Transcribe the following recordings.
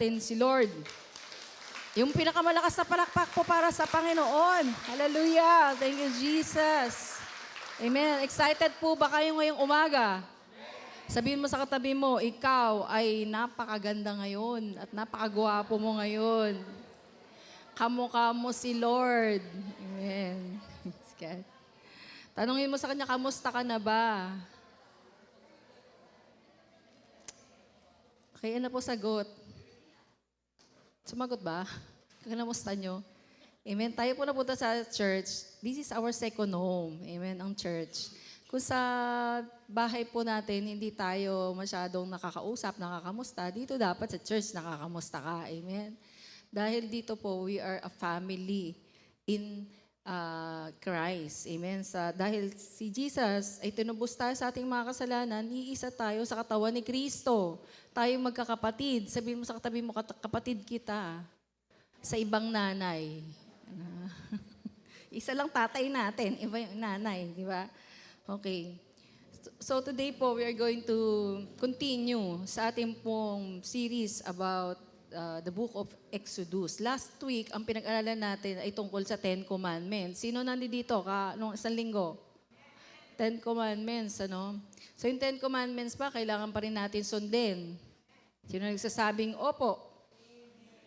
Si Lord. Yung pinakamalakas na palakpak po para sa Panginoon. Hallelujah. Thank you, Jesus. Amen. Excited po ba kayo ngayong umaga? Sabihin mo sa katabi mo, ikaw ay napakaganda ngayon at napakagwapo mo ngayon. Kamukha mo si Lord. Amen. Tanungin mo sa kanya, kamusta ka na ba? Kaya na po sagot. Sumagot ba? Kanamusta nyo? Amen. Tayo po napunta sa church. This is our second home. Amen. Ang church. Kung sa bahay po natin, hindi tayo masyadong nakakausap, nakakamusta, dito dapat sa church nakakamusta ka. Amen. Dahil dito po, we are a family in Christ. Amen. Dahil si Jesus ay tinubos tayo sa ating mga kasalanan, iisa tayo sa katawan ni Kristo. Tayo magkakapatid. Sabihin mo sa katabi mo, kapatid kita sa ibang nanay. Isa lang tatay natin, iba yung nanay, di ba? Okay. So today po, we are going to continue sa ating pong series about the book of Exodus. Last week, ang pinag-aralan natin ay tungkol sa Ten Commandments. Sino nandito nung isang linggo? Ten Commandments, ano? So yung Ten Commandments pa, kailangan pa rin natin sundin. Sino nagsasabing, opo?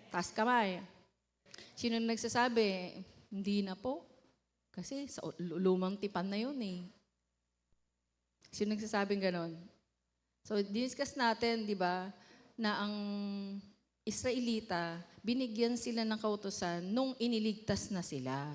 Taas kamay. Sino nagsasabi, hindi na po? Kasi sa lumang tipan na yun eh. Sino nagsasabing ganon? So, discuss natin, di ba, na ang Israelita, binigyan sila ng kautusan nung iniligtas na sila.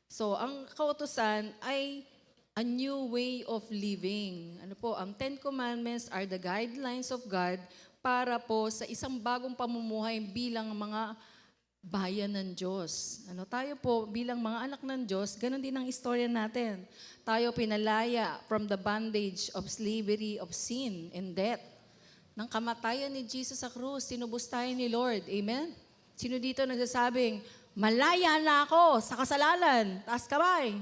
So, ang kautusan ay a new way of living. Ano po, ang Ten Commandments are the guidelines of God para po sa isang bagong pamumuhay bilang mga bayan ng Diyos. Tayo po bilang mga anak ng Diyos, ganun din ang istorya natin. Tayo pinalaya from the bondage of slavery, of sin and death. Nang kamatayan ni Jesus sa krus, tinubos tayo ni Lord. Amen? Sino dito nagsasabing, malaya na ako sa kasalanan. Taas kamay.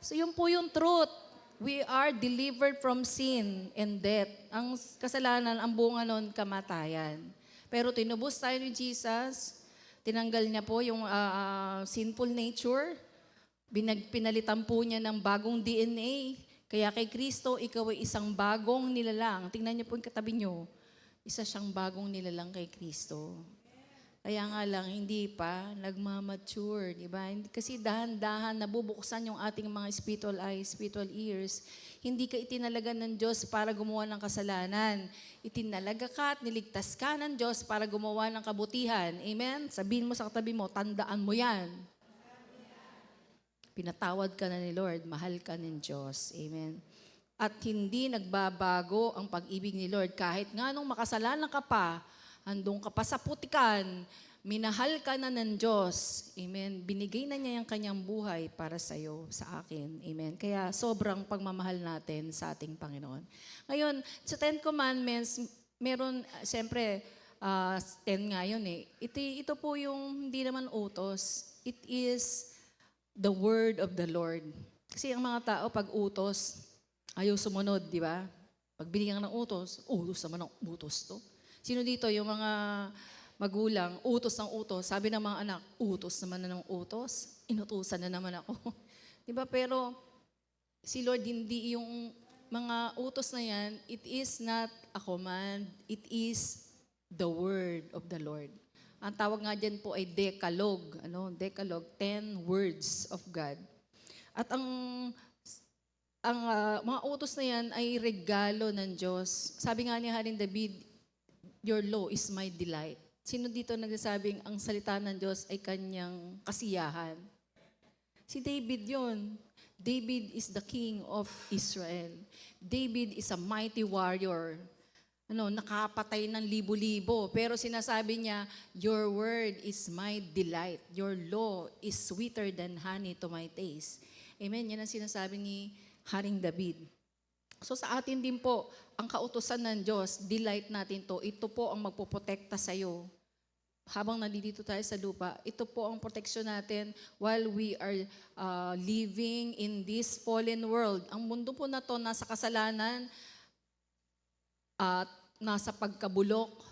So yun po yung truth. We are delivered from sin and death. Ang kasalanan, ang bunga nun, kamatayan. Pero tinubos tayo ni Jesus, tinanggal niya po yung sinful nature, pinalitan po niya ng bagong DNA. Kaya kay Kristo, ikaw ay isang bagong nilalang. Tingnan niyo po yung katabi niyo. Isa siyang bagong nilalang kay Kristo. Kaya nga lang, hindi pa nagmamature. Diba? Kasi dahan-dahan nabubuksan yung ating mga spiritual eyes, spiritual ears. Hindi ka itinalaga ng Diyos para gumawa ng kasalanan. Itinalaga ka at niligtas ka ng Diyos para gumawa ng kabutihan. Amen? Sabihin mo sa katabi mo, tandaan mo yan. Pinatawad ka na ni Lord, mahal ka ng Diyos. Amen. At hindi nagbabago ang pag-ibig ni Lord. Kahit nga nung makasalanan ka pa, andun ka pa sa putikan, minahal ka na ng Diyos. Amen. Binigay na niya yung kanyang buhay para sa iyo, sa akin. Amen. Kaya sobrang pagmamahal natin sa ating Panginoon. Ngayon, sa Ten Commandments, meron, siyempre, 10 nga yun eh. Ito po yung hindi naman utos. It is the word of the Lord. Kasi ang mga tao, pag utos, ayaw sumunod, di ba? Pag binigyan ng utos naman ng utos to. Sino dito, yung mga magulang, utos ng utos, sabi ng mga anak, utos naman na ng utos, inutusan na naman ako. Di ba? Pero si Lord, hindi yung mga utos na yan, it is not a command, it is the word of the Lord. Ang tawag nga dyan po ay Decalogue. Decalogue, 10 words of God. At ang mga utos na yan ay regalo ng Diyos. Sabi nga ni Haring David, your law is my delight. Sino dito nagsasabing ang salita ng Diyos ay kanyang kasiyahan? Si David yun. David is the king of Israel. David is a mighty warrior. Nakapatay ng libo-libo. Pero sinasabi niya, your word is my delight. Your law is sweeter than honey to my taste. Amen? Yan ang sinasabi ni Haring David. So sa atin din po, ang kautusan ng Diyos, delight natin to. Ito po ang magpoprotekta sa iyo. Habang nandito tayo sa lupa, ito po ang proteksyon natin while we are living in this fallen world. Ang mundo po na to, nasa kasalanan, at nasa pagkabulok,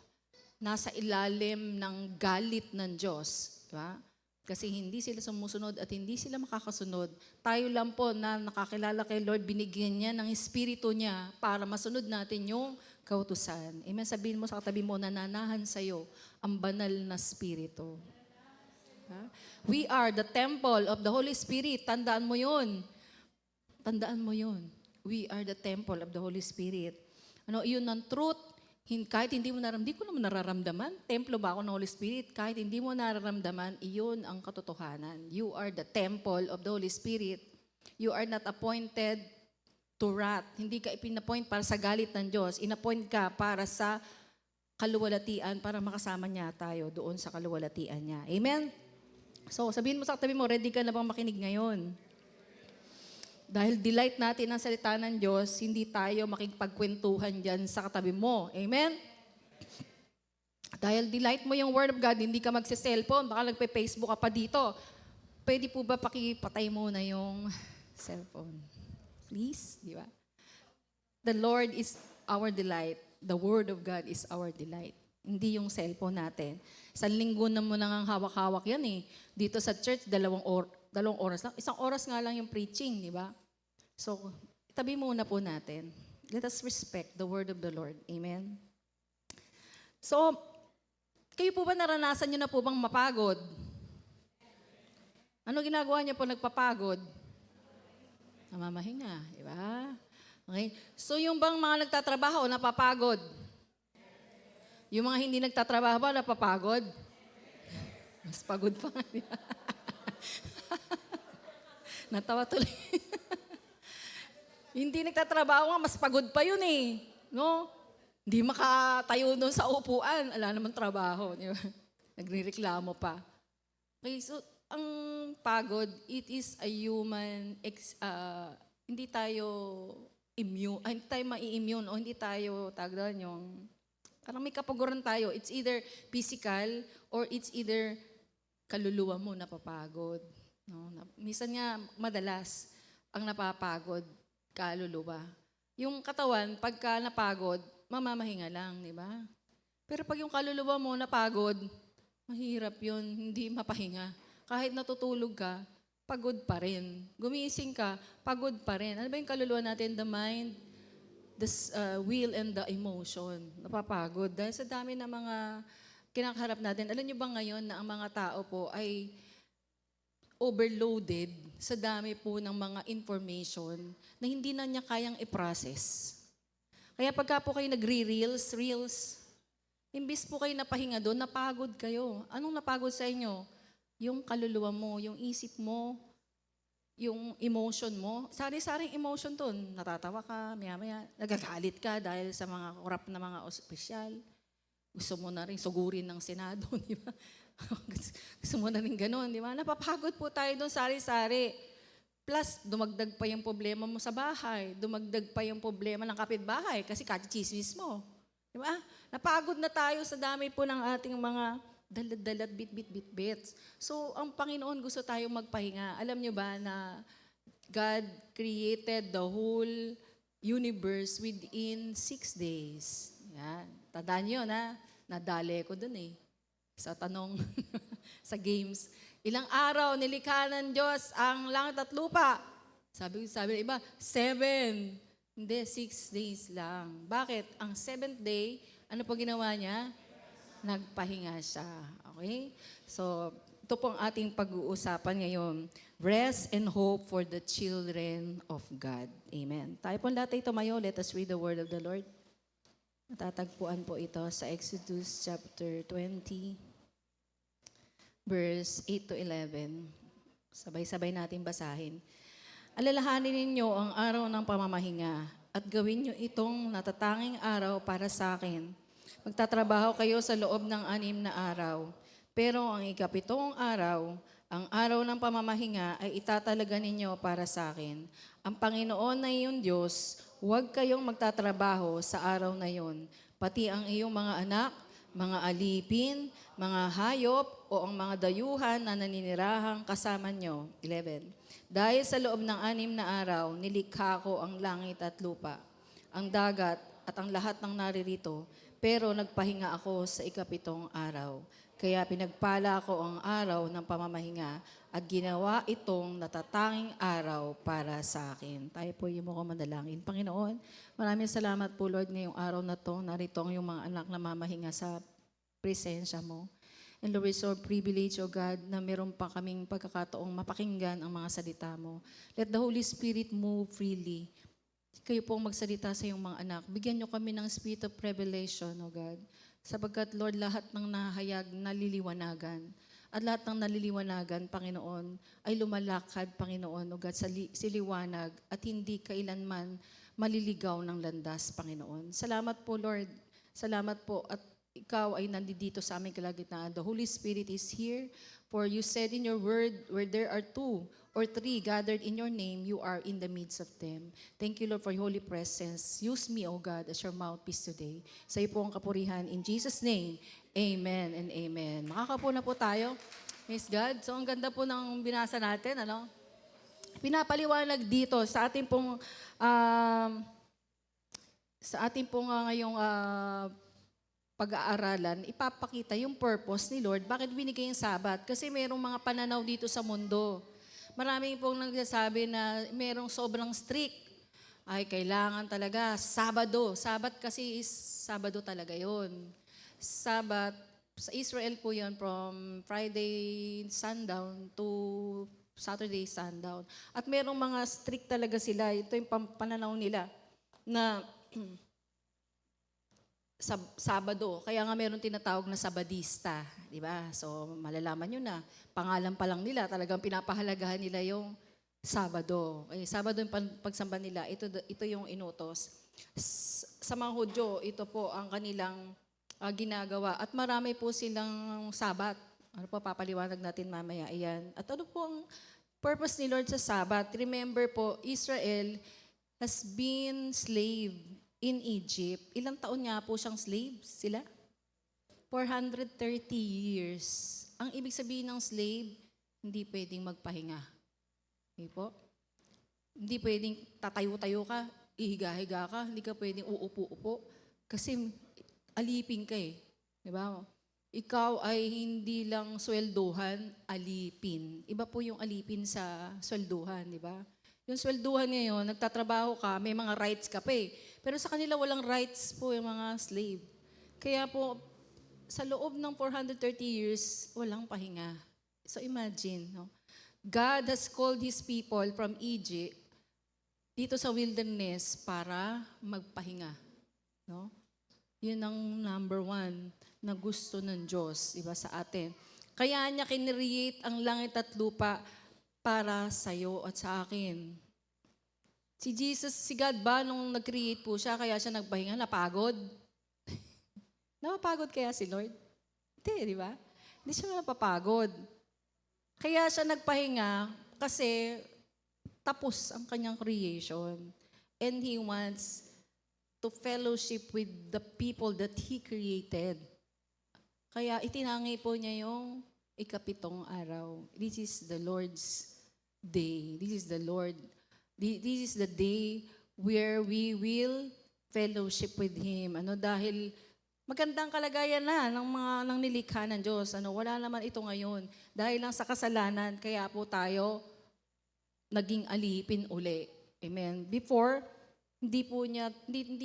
nasa ilalim ng galit ng Diyos. Diba? Kasi hindi sila sumusunod at hindi sila makakasunod. Tayo lang po na nakakilala kay Lord, binigyan niya ng Espiritu niya para masunod natin yung kautusan. Amen. Sabihin mo sa katabi mo, nananahan sa'yo ang banal na Espiritu. Diba? We are the temple of the Holy Spirit. Tandaan mo yun. Tandaan mo yun. We are the temple of the Holy Spirit. Ano, yun ang truth. Kahit hindi mo nararamdaman, hindi ko naman nararamdaman. Templo ba ako ng Holy Spirit? Kahit hindi mo nararamdaman, iyon ang katotohanan. You are the temple of the Holy Spirit. You are not appointed to wrath. Hindi ka ipinapoint para sa galit ng Diyos. Inapoint ka para sa kaluwalhatian, para makasama niya tayo doon sa kaluwalhatian niya. Amen? So, sabihin mo sa katabi mo, ready ka na bang makinig ngayon? Dahil delight natin ang salita ng Diyos, hindi tayo makikipagkwentuhan dyan sa katabi mo. Amen? Dahil delight mo yung Word of God, hindi ka magse-cellphone, baka nagpe-Facebook ka pa dito. Pwede po ba pakipatay mo na yung cellphone? Please, di ba? The Lord is our delight. The Word of God is our delight. Hindi yung cellphone natin. Isang linggo na mo nang hawak-hawak yan eh. Dito sa church, dalawang oras lang. Isang oras nga lang yung preaching, di ba? So, tabi muna po natin. Let us respect the word of the Lord. Amen? So, kayo po ba naranasan nyo na po bang mapagod? Ano ginagawa niyo po nagpapagod? Namamahinga, di ba? Okay? So, yung bang mga nagtatrabaho, napapagod? Yung mga hindi nagtatrabaho ba, napapagod? Mas pagod pa nga, di ba? Natawa tuloy. Hindi nagtatrabaho nga, mas pagod pa yun eh. No? Hindi makatayo doon sa upuan. Ala naman trabaho. Di ba? Nagrereklamo pa. Okay, so ang pagod, it is a human, hindi tayo immune, hindi tayo mai-immune o hindi tayo, tagdan yung, parang may kapaguran tayo. It's either physical or it's either kaluluwa mo napapagod. No? Minsan nga, madalas, ang napapagod, kaluluwa. Yung katawan, pagka napagod, mamamahinga lang, di ba? Pero pag yung kaluluwa mo napagod, mahirap yun, hindi mapahinga. Kahit natutulog ka, pagod pa rin. Gumising ka, pagod pa rin. Ano ba yung kaluluwa natin? The mind, the will, and the emotion. Napapagod. Dahil sa dami ng mga kinakaharap natin. Alam niyo ba ngayon na ang mga tao po ay overloaded sa dami po ng mga information na hindi na niya kayang i-process. Kaya pagka po kayo nagre-reels, imbis po kayo napahinga doon, napagod kayo. Anong napagod sa inyo? Yung kaluluwa mo, yung isip mo, yung emotion mo. Sari-saring emotion doon. Natatawa ka, maya-maya, nagagalit ka dahil sa mga korap na mga opisyal. Gusto mo na rin sugurin ng Senado, di ba? Gusto mo na rin ganun, di ba? Napapagod po tayo doon, sari-sari. Plus, dumagdag pa yung problema mo sa bahay. Dumagdag pa yung problema ng kapitbahay kasi kachismis mo. Di ba? Napagod na tayo sa dami po ng ating mga dalat-dalat, bit. So, ang Panginoon gusto tayong magpahinga. Alam nyo ba na God created the whole universe within 6 days. Yan. Tandaan nyo na, nadali ko dun eh. Sa tanong, sa games. Ilang araw nilikha ng Diyos ang langit at lupa? Sabi ng iba, 7. Hindi, 6 days lang. Bakit? Ang 7th day, ano pa ginawa niya? Nagpahinga siya. Okay? So, ito pong ating pag-uusapan ngayon. Rest and hope for the children of God. Amen. Tayo pong lahat ay tumayo. Let us read the word of the Lord. Natatagpuan po ito sa Exodus chapter 20, verse 8 to 11. Sabay-sabay natin basahin. Alalahanin ninyo ang araw ng pamamahinga at gawin nyo itong natatanging araw para sa akin. Magtatrabaho kayo sa loob ng 6 na araw. Pero ang ika-7 araw, ang araw ng pamamahinga ay itatalaga ninyo para sa akin. Ang Panginoon na iyong Diyos, huwag kayong magtatrabaho sa araw na iyon, pati ang iyong mga anak, mga alipin, mga hayop, o ang mga dayuhan na naninirahang kasama nyo. 11. Dahil sa loob ng 6 na araw, nilikha ko ang langit at lupa, ang dagat at ang lahat ng naririto. pero nagpahinga ako sa ikapitong araw. Kaya pinagpala ko ang araw ng pamamahinga at ginawa itong natatanging araw para sa akin. Tayo po yung mukhang manalangin. Panginoon, maraming salamat po Lord ngayong araw na to. Narito ang yung mga anak na mamahinga sa presensya mo. And Lord, it's so privilege, O God, na meron pa kaming pagkakataong mapakinggan ang mga salita mo. Let the Holy Spirit move freely. Kayo pong magsalita sa iyong mga anak. Bigyan niyo kami ng spirit of revelation, O God. Sapagkat, Lord, lahat ng nahayag, naliliwanagan. At lahat ng naliliwanagan, Panginoon, ay lumalakad, Panginoon, O God, sa siliwanag at hindi kailanman maliligaw ng landas, Panginoon. Salamat po, Lord. Salamat po at ikaw ay nandito sa aming kalagitnaan. The Holy Spirit is here. For you said in your word, where there are 2 or 3 gathered in your name, you are in the midst of them. Thank you, Lord, for your holy presence. Use me, O God, as your mouthpiece today. Sa iyo po ang kapurihan. In Jesus' name, amen and amen. Makakapo na po tayo. Praise God. So, ang ganda po ng binasa natin, ano? Pinapaliwanag dito sa ating pong, ngayong pag-aaralan, ipapakita yung purpose ni Lord. Bakit binigay yung Sabat? Kasi mayroong mga pananaw dito sa mundo. Maraming pong nagsasabi na mayroong sobrang strict. Ay, kailangan talaga Sabado. Sabat kasi is Sabado talaga yon. Sabat, sa Israel po yon from Friday sundown to Saturday sundown. At mayroong mga strict talaga sila. Ito yung pananaw nila na Sabado. Kaya nga meron tinatawag na Sabadista, di ba? So malalaman nyo na, pangalan pa lang nila, talagang pinapahalagahan nila yung Sabado. Sabado yung pagsamba nila, ito yung inutos. Sa mga Hudyo, ito po ang kanilang ginagawa. At marami po silang Sabat. Ano po, papaliwanag natin mamaya. Ayan. At ano po ang purpose ni Lord sa Sabat? Remember po, Israel has been slave in Egypt. Ilang taon nga po siyang slave sila? 430 years. Ang ibig sabihin ng slave, hindi pwedeng magpahinga. Okay po? Hindi pwedeng tatayo-tayo ka, ihiga-higa ka, hindi ka pwedeng uupo-upo. Kasi alipin ka eh. Di ba? Ikaw ay hindi lang swelduhan, alipin. Iba po yung alipin sa swelduhan, di ba? Yung swelduhan ngayon, nagtatrabaho ka, may mga rights ka pa eh. Pero sa kanila walang rights po yung mga slave. Kaya po, sa loob ng 430 years, walang pahinga. So imagine, no? God has called His people from Egypt dito sa wilderness para magpahinga. No? Yun ang number 1 na gusto ng Diyos, iba sa atin. Kaya niya kinreate ang langit at lupa para sa'yo at sa akin. Si God ba, nung nag-create po siya, kaya siya nagpahinga, napagod? Napapagod kaya si Lord? Hindi, di ba? Hindi siya napapagod. Kaya siya nagpahinga kasi tapos ang kanyang creation. And He wants to fellowship with the people that He created. Kaya itinangi po niya yung ikapitong araw. This is the Lord's day. This is the day where we will fellowship with Him. Dahil magandang kalagayan na ng nilikha ng Diyos. Wala naman ito ngayon. Dahil lang sa kasalanan, kaya po tayo naging alipin uli. Amen. Before, hindi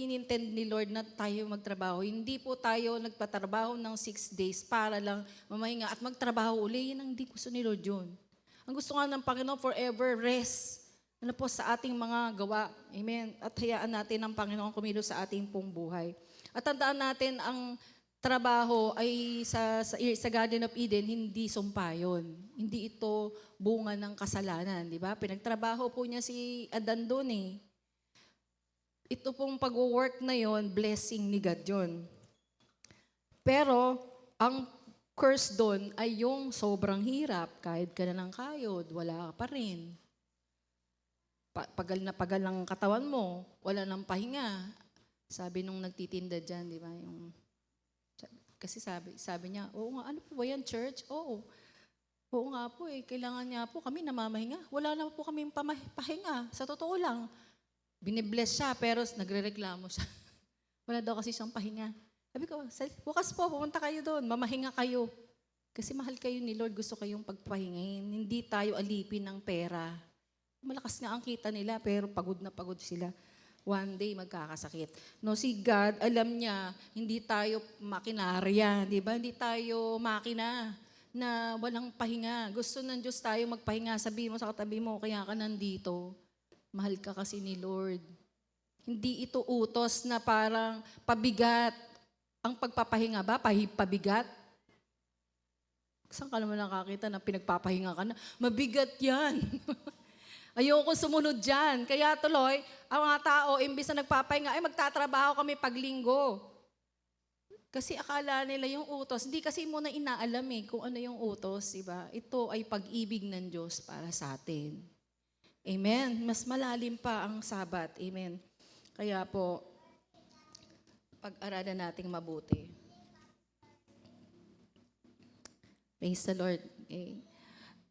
nintend ni Lord na tayo magtrabaho. Hindi po tayo nagpatrabaho ng 6 days para lang mamahinga at magtrabaho uli. Yan ang hindi gusto ni Lord yun. Ang gusto nga ng Panginoon, forever rest. Po sa ating mga gawa. Amen. At hayaan natin ang Panginoon kumilos sa ating pong buhay. At tandaan natin, ang trabaho ay sa Garden of Eden, hindi sumpa yun. Hindi ito bunga ng kasalanan. Di ba? Pinagtrabaho po niya si Adan doon eh. Ito pong pag-work na yon, blessing ni God yun. Pero, ang curse doon ay yung sobrang hirap. Kahit ka na ng kayod, wala ka pa rin. Pagal ng katawan mo, wala nang pahinga. Sabi nung nagtitinda dyan, di ba? Kasi sabi niya, oo nga, ano po ba yan, church? Oo nga po eh, kailangan niya po kami namamahinga. Wala na po kami pahinga, sa totoo lang. Binibless siya, pero nagre-reklamo siya. Wala daw kasi siyang pahinga. Sabi ko, bukas po, pumunta kayo doon, mamahinga kayo. Kasi mahal kayo ni Lord, gusto kayong pagpahingin. Hindi tayo alipin ng pera. Malakas nga ang kita nila, pero pagod na pagod sila. One day, magkakasakit. No, si God, alam niya, hindi tayo makinarya, di ba? Hindi tayo makina na walang pahinga. Gusto ng Diyos tayo magpahinga. Sabi mo sa katabi mo, kaya ka nandito. Mahal ka kasi ni Lord. Hindi ito utos na parang pabigat. Ang pagpapahinga ba, pabigat? Saan ka naman nakakita na pinagpapahinga ka na? Mabigat yan. Ayoko sumunod dyan. Kaya tuloy, ang mga tao, imbis na nagpapahinga, ay magtatrabaho kami paglinggo. Kasi akala nila yung utos. Hindi kasi muna inaalam kung ano yung utos, diba? Ito ay pag-ibig ng Diyos para sa atin. Amen. Mas malalim pa ang Sabat. Amen. Kaya po, pag-aralan nating mabuti. Praise the Lord. Okay.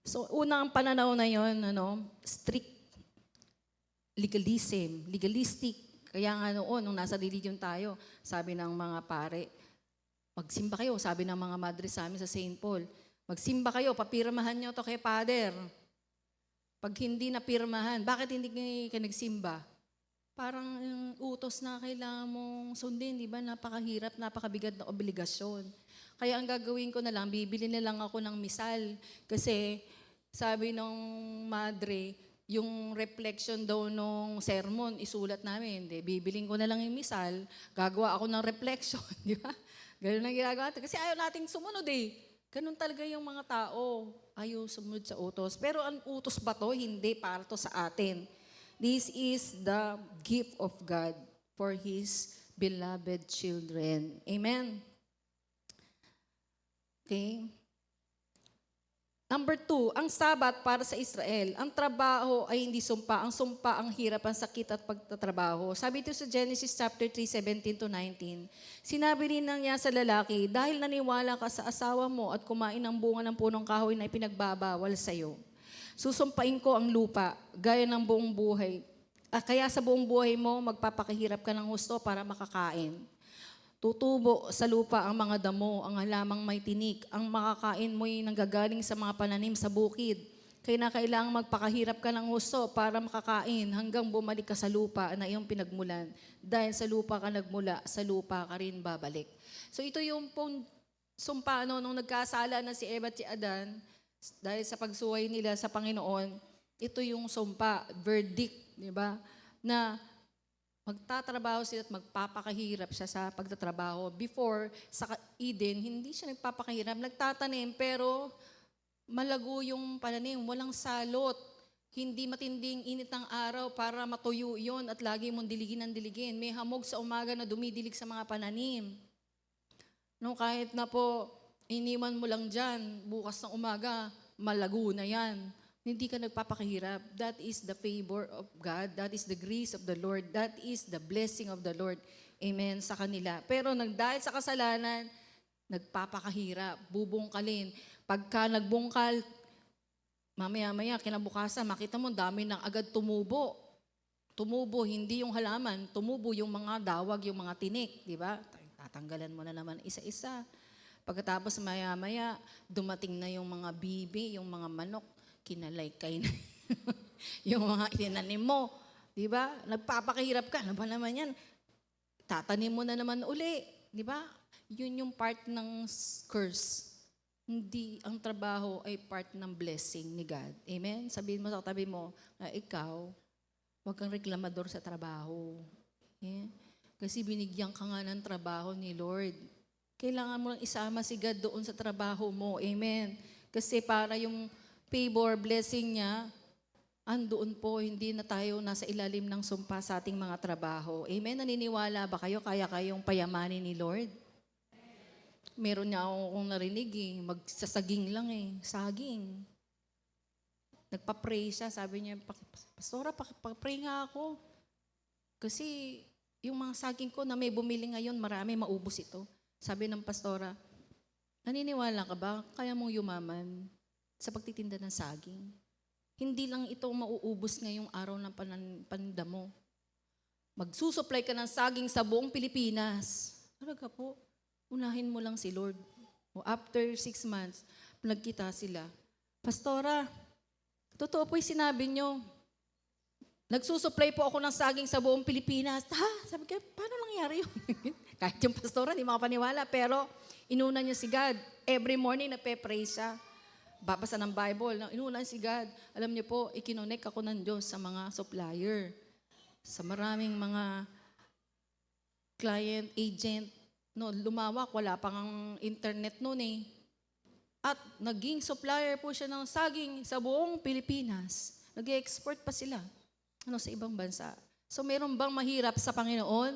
So, unang pananaw na yon, strict legalistic. Kaya nga noon, nung nasa religion tayo, sabi ng mga pare, magsimba kayo, sabi ng mga madre sa amin sa St. Paul, magsimba kayo, papirmahan nyo to kay Father. Pag hindi napirmahan, bakit hindi ka nagsimba? Parang yung utos na kailangan mong sundin, di ba? Napakahirap, napakabigat na obligasyon. Kaya ang gagawin ko na lang, bibili na lang ako ng misal. Kasi sabi ng madre, yung reflection daw nung sermon, isulat namin. Bibiling ko na lang yung misal, gagawa ako ng reflection, di ba? Ganun ang ginagawa natin. Kasi ayaw nating sumunod Ganun talaga yung mga tao. Ayaw sumunod sa utos. Pero ang utos ba to? Hindi, para to sa atin. This is the gift of God for His beloved children. Amen? Okay? Number 2, ang Sabat para sa Israel. Ang trabaho ay hindi sumpa. Ang sumpa, ang hirap, ang sakit at pagtatrabaho. Sabi ito sa Genesis chapter 3:17-19. Sinabi rin niya sa lalaki, dahil naniwala ka sa asawa mo at kumain ng bunga ng punong kahoy na ipinagbabawal sa iyo, susumpain ko ang lupa, gaya ng buong buhay. Kaya sa buong buhay mo, magpapakahirap ka ng husto para makakain. Tutubo sa lupa ang mga damo, ang halamang may tinik. Ang makakain mo'y nanggagaling sa mga pananim sa bukid. Kaya kailangang magpakahirap ka ng husto para makakain hanggang bumalik ka sa lupa na iyong pinagmulan. Dahil sa lupa ka nagmula, sa lupa ka rin babalik. So ito yung sumpa nung nagkasala na si Eva at si Adan, dahil sa pagsuway nila sa Panginoon, ito yung sumpa, verdict, di ba? Na magtatrabaho sila at magpapakahirap siya sa pagtatrabaho. Before, sa Eden, hindi siya nagpapakahirap. Nagtatanim, pero malago yung pananim. Walang salot. Hindi matinding init ng araw para matuyo yon at lagi mong diligin ng diligin. May hamog sa umaga na dumidilig sa mga pananim. No, kahit na po, iniwan mo lang dyan, bukas ng umaga, malago na yan. Hindi ka nagpapakahirap. That is the favor of God. That is the grace of the Lord. That is the blessing of the Lord. Amen, sa kanila. Pero dahil sa kasalanan, nagpapakahirap, bubungkalin. Pagka nagbungkal, mamaya-maya, kinabukasan, makita mo, dami nang agad tumubo. Tumubo, hindi yung halaman. Tumubo yung mga dawag, yung mga tinik. Di ba? Tatanggalan mo na naman isa-isa. Pagkatapos maya-maya, dumating na yung mga bibi, yung mga manok, kinalaykay na yung mga itinanim mo. Di ba? Nagpapakahirap ka. Ano ba naman yan? Tatanim mo na naman uli. Di ba? Yun yung part ng curse. Hindi, ang trabaho ay part ng blessing ni God. Amen? Sabihin mo sa katabi mo, ikaw, huwag kang reklamador sa trabaho. Okay? Kasi binigyan ka nga ng trabaho ni Lord. Kailangan mo lang isama si God doon sa trabaho mo. Amen? Kasi para yung favor, blessing niya, andoon po, hindi na tayo nasa ilalim ng sumpa sa ating mga trabaho. Amen? Naniniwala ba kayo? Kaya kayong payamanin ni Lord? Meron niya akong narinig magsasaging lang saging. Nagpa-pray siya, sabi niya, Pastora, pa-pray nga ako. Kasi yung mga saging ko na may bumili ngayon, marami, maubos ito. Sabi ng pastora, naniniwala ka ba? Kaya mong yumaman sa pagtitinda ng saging. Hindi lang ito mauubos ngayong araw ng paninda mo. Magsusupply ka ng saging sa buong Pilipinas. Talaga po. unahin mo lang si Lord. O after 6 months, nagkita sila. Pastora, totoo po yung sinabi nyo. Nagsusupply po ako ng saging sa buong Pilipinas. Ha? Sabi ko, paano nangyari yun? Kahit yung pastora, di makapaniwala. Pero inuna niya si God. Every morning, nagpe-pray siya. Babasa ng Bible. Inuna si God. Alam niyo po, ikinonek ako ng Diyos sa mga supplier. Sa maraming mga client, agent. No, lumawak, wala pang internet noon eh. At naging supplier po siya ng saging sa buong Pilipinas. Nag-export pa sila sa ibang bansa. So meron bang mahirap sa Panginoon?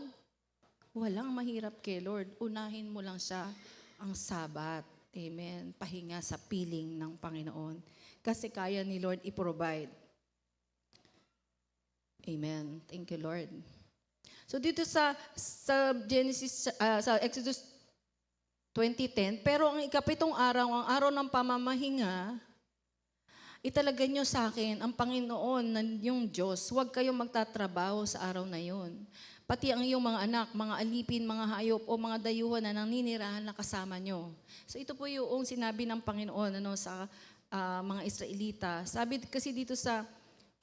Walang mahirap kay Lord. Unahin mo lang siya ang Sabat. Amen. Pahinga sa piling ng Panginoon. Kasi kaya ni Lord i-provide. Amen. Thank you, Lord. So dito sa Genesis, sa Exodus 20:10, pero ang ikapitong araw, ang araw ng pamamahinga, italaga nyo sa akin ang Panginoon na yung Diyos. Huwag kayong magtatrabaho sa araw na yon. Pati ang iyong mga anak, mga alipin, mga hayop o mga dayuhan na naninirahan na kasama nyo. So ito po yung sinabi ng Panginoon sa mga Israelita. Sabi kasi dito sa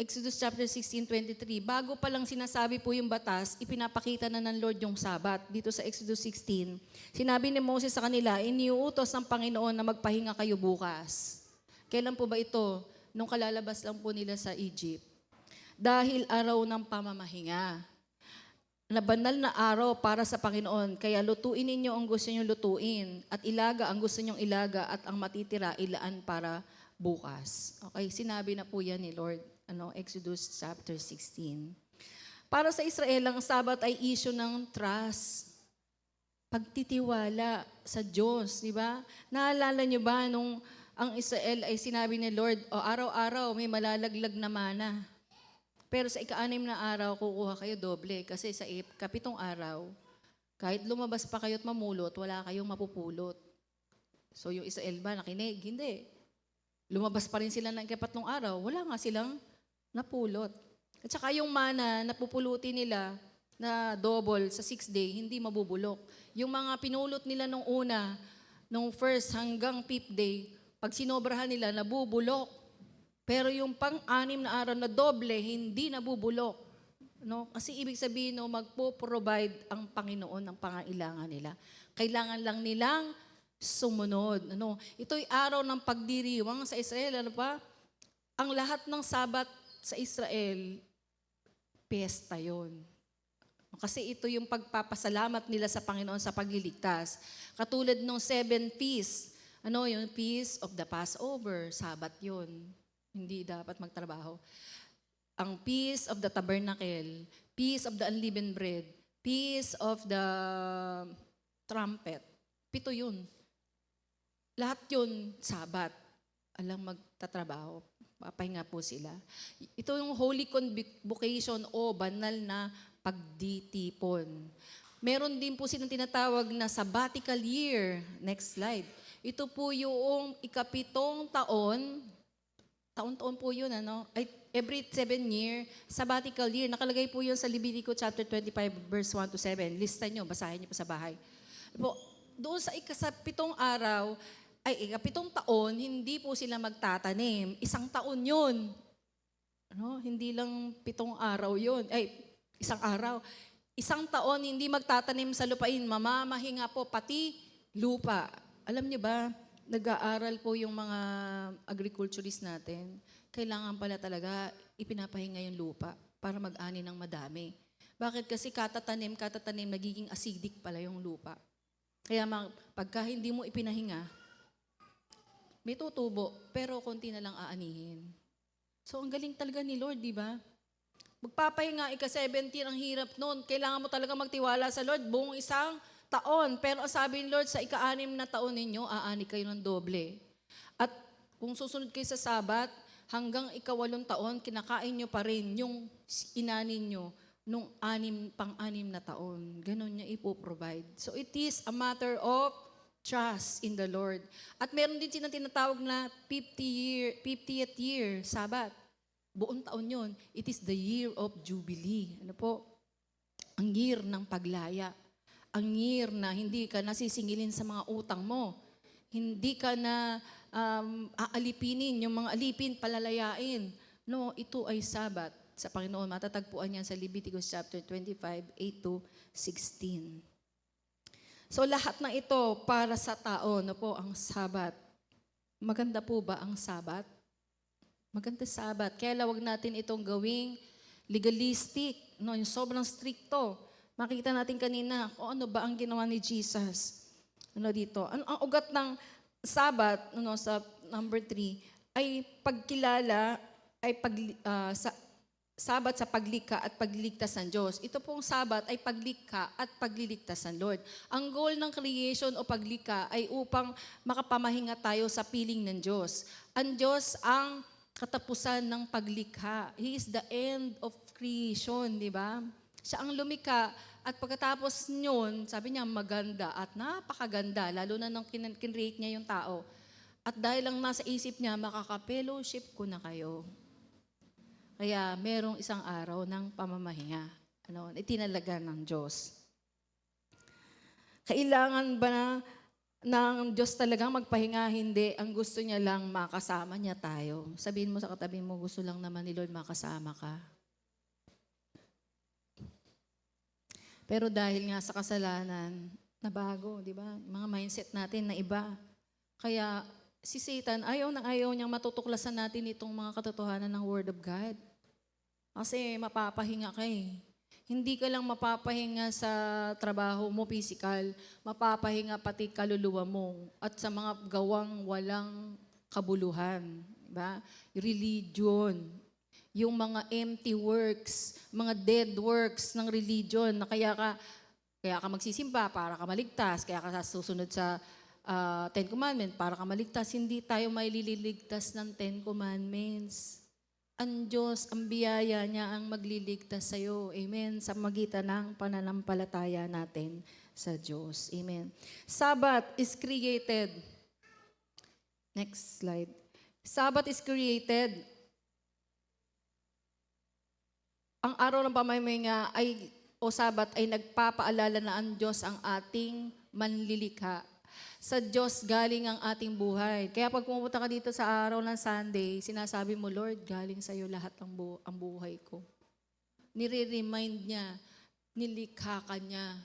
Exodus chapter 16:23, bago pa lang sinasabi po yung batas, ipinapakita na ng Lord yung Sabat. Dito sa Exodus 16, sinabi ni Moses sa kanila, iniuutos ng Panginoon na magpahinga kayo bukas. Kailan po ba ito? Nung kalalabas lang po nila sa Egypt. Dahil araw ng pamamahinga. Na banal na araw para sa Panginoon. Kaya lutuin ninyo ang gusto nyo lutuin. At ilaga ang gusto nyong ilaga. At ang matitira ilaan para bukas. Okay, sinabi na po yan ni Lord. Exodus chapter 16. Para sa Israel, ang Sabat ay issue ng trust. Pagtitiwala sa Diyos, di ba? Naalala nyo ba nung ang Israel ay sinabi ni Lord, araw-araw may malalaglag na mana. Pero sa ika-6 na araw, kukuha kayo doble. Kasi sa kapitong araw, kahit lumabas pa kayo't mamulot, wala kayong mapupulot. So yung Israel ba nakinig? Hindi. Lumabas pa rin sila ng ika-3 araw, wala nga silang napulot. At saka yung mana, napupulutin nila na double sa 6 day, hindi mabubulok. Yung mga pinulot nila nung una, nung first hanggang 5th day, pag sinobrahan nila, nabubulok. Pero yung pang-6 na araw na doble, hindi nabubulok. Kasi ibig sabihin, magpo-provide ang Panginoon ng pangailangan nila. Kailangan lang nilang sumunod. Ito'y araw ng pagdiriwang sa Israel. Ang lahat ng Sabat sa Israel, piyesta yon. Kasi ito yung pagpapasalamat nila sa Panginoon sa pagliligtas. Katulad ng 7 feasts. Yung feast of the Passover, Sabat yun. Hindi dapat magtrabaho. Ang Feast of the Tabernacle, Feast of the Unleavened Bread, Feast of the Trumpet. 7 yun. Lahat yun, Sabat. Alang magtatrabaho. Papahinga po sila. Ito yung Holy Convocation o banal na pagditipon. Meron din po silang tinatawag na sabbatical year. Next slide. Ito po yung ikapitong taon. Taon-taon po yun, every 7 year, sabbatical year. Nakalagay po yun sa Leviticus chapter 25, verse 1 to 7. Lista nyo, basahin nyo po sa bahay. Doon sa ikasapitong araw, ikapitong taon, hindi po sila magtatanim. 1 taon yun. Hindi lang 7 araw yun. 1 araw. 1 taon, hindi magtatanim sa lupain. Mamamahinga po, pati lupa. Alam niyo ba, nag-aaral po yung mga agriculturist natin. Kailangan pala talaga ipinapahinga yung lupa para mag-ani ng madami. Bakit? Kasi katatanim, nagiging acidic pala yung lupa. Kaya pagka hindi mo ipinahinga, may tutubo, pero konti na lang aanihin. So, ang galing talaga ni Lord, di ba? Magpapahinga, ika-17, ang hirap nun. Kailangan mo talaga magtiwala sa Lord buong 1 taon. Pero sabi ni Lord, sa ika-6 na taon ninyo, aani kayo ng doble. At kung susunod kayo sa Sabat, hanggang ika-8 taon, kinakain nyo pa rin yung inanin nyo nung pang-6 na taon. Ganon niya ipoprovide. So it is a matter of trust in the Lord. At meron din silang tinatawag na 50th year, Sabat. Buong taon yun. It is the year of Jubilee. Ang year ng paglaya. ang year na hindi ka nasisingilin sa mga utang mo. Hindi ka na aalipinin, yung mga alipin, palalayain. No, ito ay Sabat sa Panginoon. Matatagpuan yan sa Leviticus chapter 25, 8 to 16. So lahat na ito para sa tao, no po, ang Sabat. Maganda po ba ang Sabat? Maganda Sabat. Kaya wag natin itong gawing legalistic, no, yung sobrang stricto. Makita natin kanina kung ano ba ang ginawa ni Jesus. Ano dito? Ang ugat ng Sabat, no, sa number 3, ay pagkilala, ay Sabat sa paglikha at pagliligtas ng Diyos. Ito pong Sabat ay paglikha at pagliligtas ng Lord. Ang goal ng creation o paglikha ay upang makapamahinga tayo sa piling ng Diyos. Ang Diyos ang katapusan ng paglikha. He is the end of creation, di ba? Siya ang lumikha at pagkatapos nyon, sabi niya maganda at napakaganda, lalo na nung kinreate niya yung tao. At dahil lang nasa isip niya, makaka-fellowship ko na kayo. Kaya merong isang araw ng pamamahinga. Itinalaga ng Diyos. Kailangan ba ng Diyos talagang magpahinga? Hindi. Ang gusto niya lang makasama niya tayo. Sabihin mo sa katabi mo, gusto lang naman ni Lord makasama ka. Pero dahil nga sa kasalanan, nabago, di ba? Mga mindset natin na iba. Kaya si Satan, ayaw niyang matutuklasan natin itong mga katotohanan ng Word of God. Kasi mapapahinga ka eh. Hindi ka lang mapapahinga sa trabaho mo, physical. Mapapahinga pati kaluluwa mo at sa mga gawang walang kabuluhan. Diba? Religion. Yung mga empty works, mga dead works ng religion na kaya ka magsisimba para ka maligtas, kaya ka susunod sa Ten Commandments para ka maligtas. Hindi tayo may lililigtas ng Ten Commandments. Ang Diyos, ang biyaya niya ang magliligtas sa iyo. Amen. Sa magitan ng pananampalataya natin sa Diyos. Amen. Sabbath is created. Next slide. Sabbath is created. Ang araw ng pamamahinga o Sabat ay nagpapaalala na ang Diyos ang ating manlilikha. Sa Diyos galing ang ating buhay. Kaya pag pumunta ka dito sa araw ng Sunday, sinasabi mo, Lord, galing sa iyo lahat ang buhay ko. Nire-remind niya, nilikha ka niya.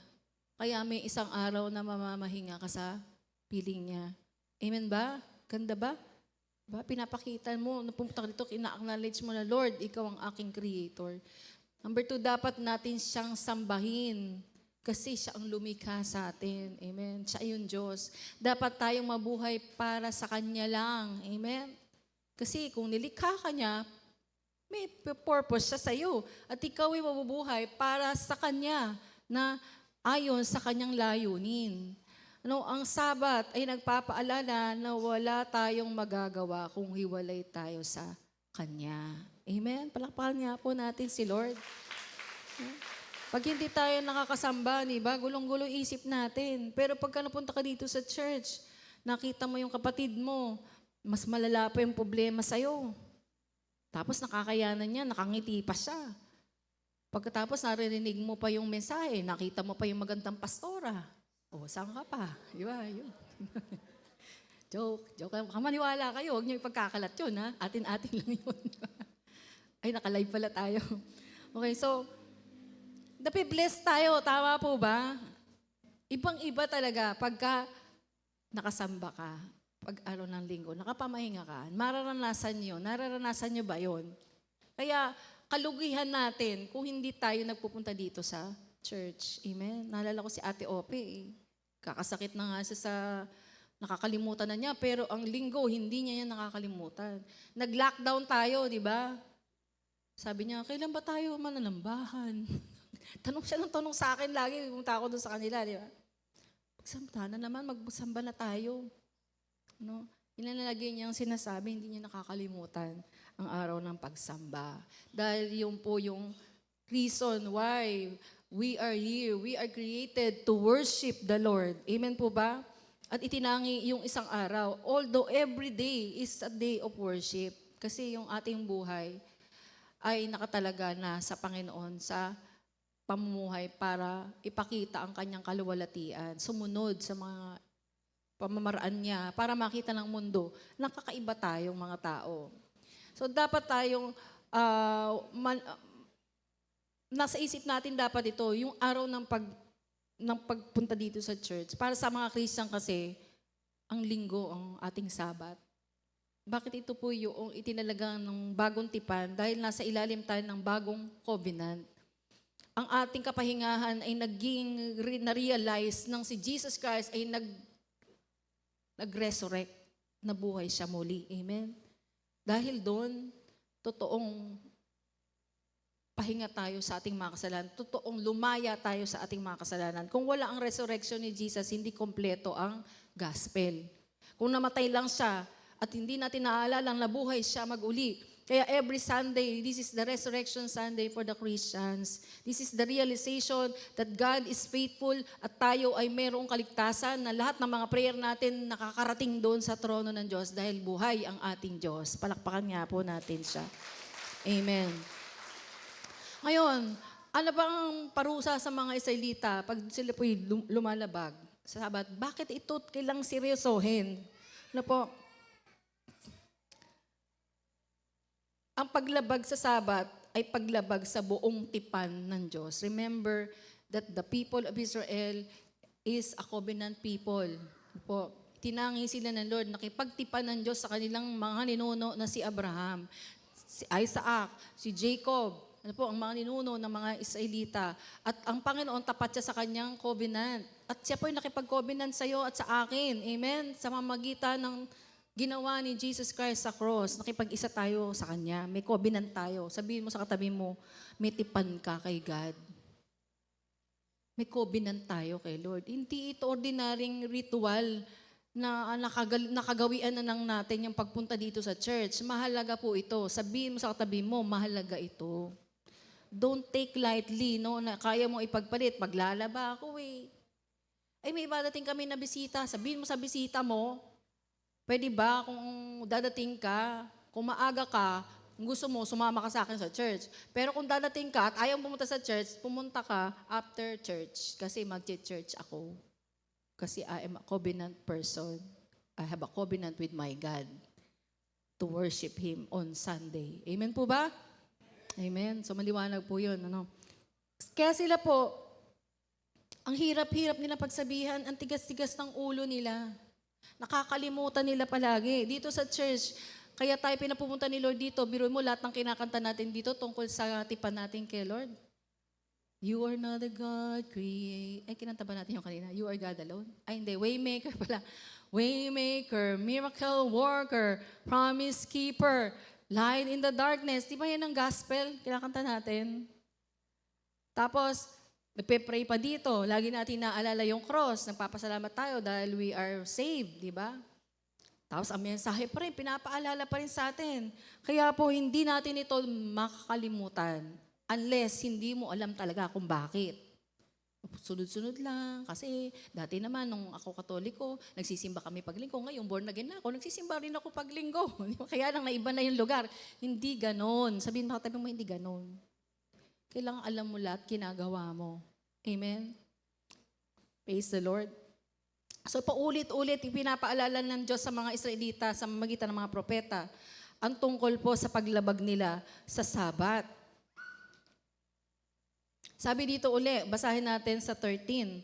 Kaya may isang araw na mamamahinga ka sa piling niya. Amen ba? Ganda ba? Ba, pinapakita mo, napumunta ka dito, ina-acknowledge mo na, Lord, ikaw ang aking creator. Number 2, dapat natin siyang sambahin. Kasi siya ang lumikha sa atin. Amen. Siya yung Diyos. Dapat tayong mabuhay para sa Kanya lang. Amen. Kasi kung nilikha ka niya, may purpose siya sa iyo. At ikaw ay mabubuhay para sa Kanya na ayon sa Kanyang layunin. Ang Sabat ay nagpapaalala na wala tayong magagawa kung hiwalay tayo sa Kanya. Amen. Palakpakan nga po natin si Lord. Pag hindi tayo nakakasamba, ba, gulong-gulo isip natin. Pero pagka napunta ka dito sa church, nakita mo yung kapatid mo, mas malala pa yung problema sa'yo. Tapos nakakayanan niya, nakangiti pa siya. Pagkatapos naririnig mo pa yung mensahe, nakita mo pa yung magandang pastora. O, saan ka pa? Di ba? Yun. Joke. Kamaniwala kayo, huwag niyo ipagkakalat yun, ha? Atin-atin lang yun. Ay, nakalive pala tayo. Okay, so, napibless tayo, tama po ba? Ibang-iba talaga pagka nakasamba ka, pag araw ng linggo, nakapamahinga ka, mararanasan nyo. Nararanasan nyo ba yon? Kaya kalugihan natin kung hindi tayo nagpupunta dito sa church. Amen? Naalala ko si Ate Ope. Kakasakit na nga siya sa nakakalimutan na niya, pero ang linggo, hindi niya yan nakakalimutan. Nag-lockdown tayo, di ba? Sabi niya, kailan ba tayo mananambahan? Tanong siya ng tanong sa akin lagi, pumunta ako doon sa kanila, di ba? Pagsamba na naman, magsamba na tayo. No? Ilalagay niya ang sinasabi, hindi niya nakakalimutan ang araw ng pagsamba. Dahil yun po yung reason why we are here. We are created to worship the Lord. Amen po ba? At itinangi yung isang araw. Although every day is a day of worship. Kasi yung ating buhay ay nakatalaga na sa Panginoon sa pamumuhay para ipakita ang kanyang kaluwalhatian, sumunod sa mga pamamaraan niya para makita ng mundo na kakaiba tayong mga tao. So dapat tayong nasa isip natin dapat ito, yung araw ng pagpunta dito sa church. Para sa mga Christian kasi, ang linggo ang ating Sabat. Bakit ito po yung itinalaga ng bagong tipan? Dahil nasa ilalim tayo ng bagong covenant. Ang ating kapahingahan ay na-realize nang si Jesus Christ ay nag-resurrect, nabuhay siya muli. Amen? Dahil doon, totoong pahinga tayo sa ating mga kasalanan. Totoong lumaya tayo sa ating mga kasalanan. Kung wala ang resurrection ni Jesus, hindi kompleto ang gospel. Kung namatay lang siya at hindi natin naaalala ang nabuhay siya mag-uli. Kaya every Sunday, this is the Resurrection Sunday for the Christians. This is the realization that God is faithful at tayo ay mayroong kaligtasan na lahat ng mga prayer natin nakakarating doon sa trono ng Diyos dahil buhay ang ating Diyos. Palakpakan nga po natin siya. Amen. Ngayon, ano ba ang parusa sa mga Israelita pag sila po'y lumalabag sa Sabat? Bakit ito kailang seryosohin? Ano po? Ang paglabag sa Sabat ay paglabag sa buong tipan ng Diyos. Remember that the people of Israel is a covenant people. Ano po? Tinangi sila ng Lord, nakipagtipan ng Diyos sa kanilang mga ninuno na si Abraham, si Isaac, si Jacob, ano po, ang mga ninuno ng mga Israelita. At ang Panginoon tapat siya sa kanyang covenant. At siya po ay nakipag-covenant sa iyo at sa akin. Amen? Sa mamagitan ng ginawa ni Jesus Christ sa cross, nakipag-isa tayo sa Kanya. May covenant tayo. Sabihin mo sa katabi mo, may tipan ka kay God. May covenant tayo kay Lord. Hindi ito ordinaryong ritual na nakagawian na lang natin yung pagpunta dito sa church. Mahalaga po ito. Sabihin mo sa katabi mo, mahalaga ito. Don't take lightly, no, na kaya mo ipagpalit. Maglalaba ako eh. Ay, may dadating kami na bisita. Sabihin mo sa bisita mo, pwede ba kung dadating ka, kung maaga ka, kung gusto mo, sumama ka sa akin sa church. Pero kung dadating ka at ayaw pumunta sa church, pumunta ka after church kasi mag-church ako. Kasi I am a covenant person. I have a covenant with my God to worship Him on Sunday. Amen po ba? Amen. So maliwanag po yun. Ano? Kaya sila po, ang hirap-hirap nila pagsabihan, ang tigas-tigas ng ulo nila. Nakakalimutan nila palagi. Dito sa church, kaya tayo pinapupunta ni Lord dito, biro mo lahat ng kinakanta natin dito tungkol sa tipan natin kay Lord. You are not a God create. Ay, kinanta ba natin yung kanina? You are God alone? Ay, hindi. Waymaker pala. Waymaker, miracle worker, promise keeper, light in the darkness. Di ba yan ang gospel? Kinakanta natin. Tapos, nagpe-pray pa dito. Lagi natin naalala yung cross. Nagpapasalamat tayo dahil we are saved. Di ba? Tapos ang mensahe pa rin, pinapaalala pa rin sa atin. Kaya po, hindi natin ito makakalimutan unless hindi mo alam talaga kung bakit. Sunod-sunod lang. Kasi dati naman, nung ako katoliko, nagsisimba kami paglinggo. Ngayon, born again na ako, nagsisimba rin ako paglinggo. Kaya lang, naiba na yung lugar. Hindi ganon. Sabihin mo, katabi mo, hindi ganon. Kailangan alam mo lahat, ginagawa mo. Amen? Praise the Lord. So, paulit-ulit, pinapaalala ng Diyos sa mga Israelita, sa magitan ng mga propeta, ang tungkol po sa paglabag nila sa Sabat. Sabi dito uli, basahin natin sa 13.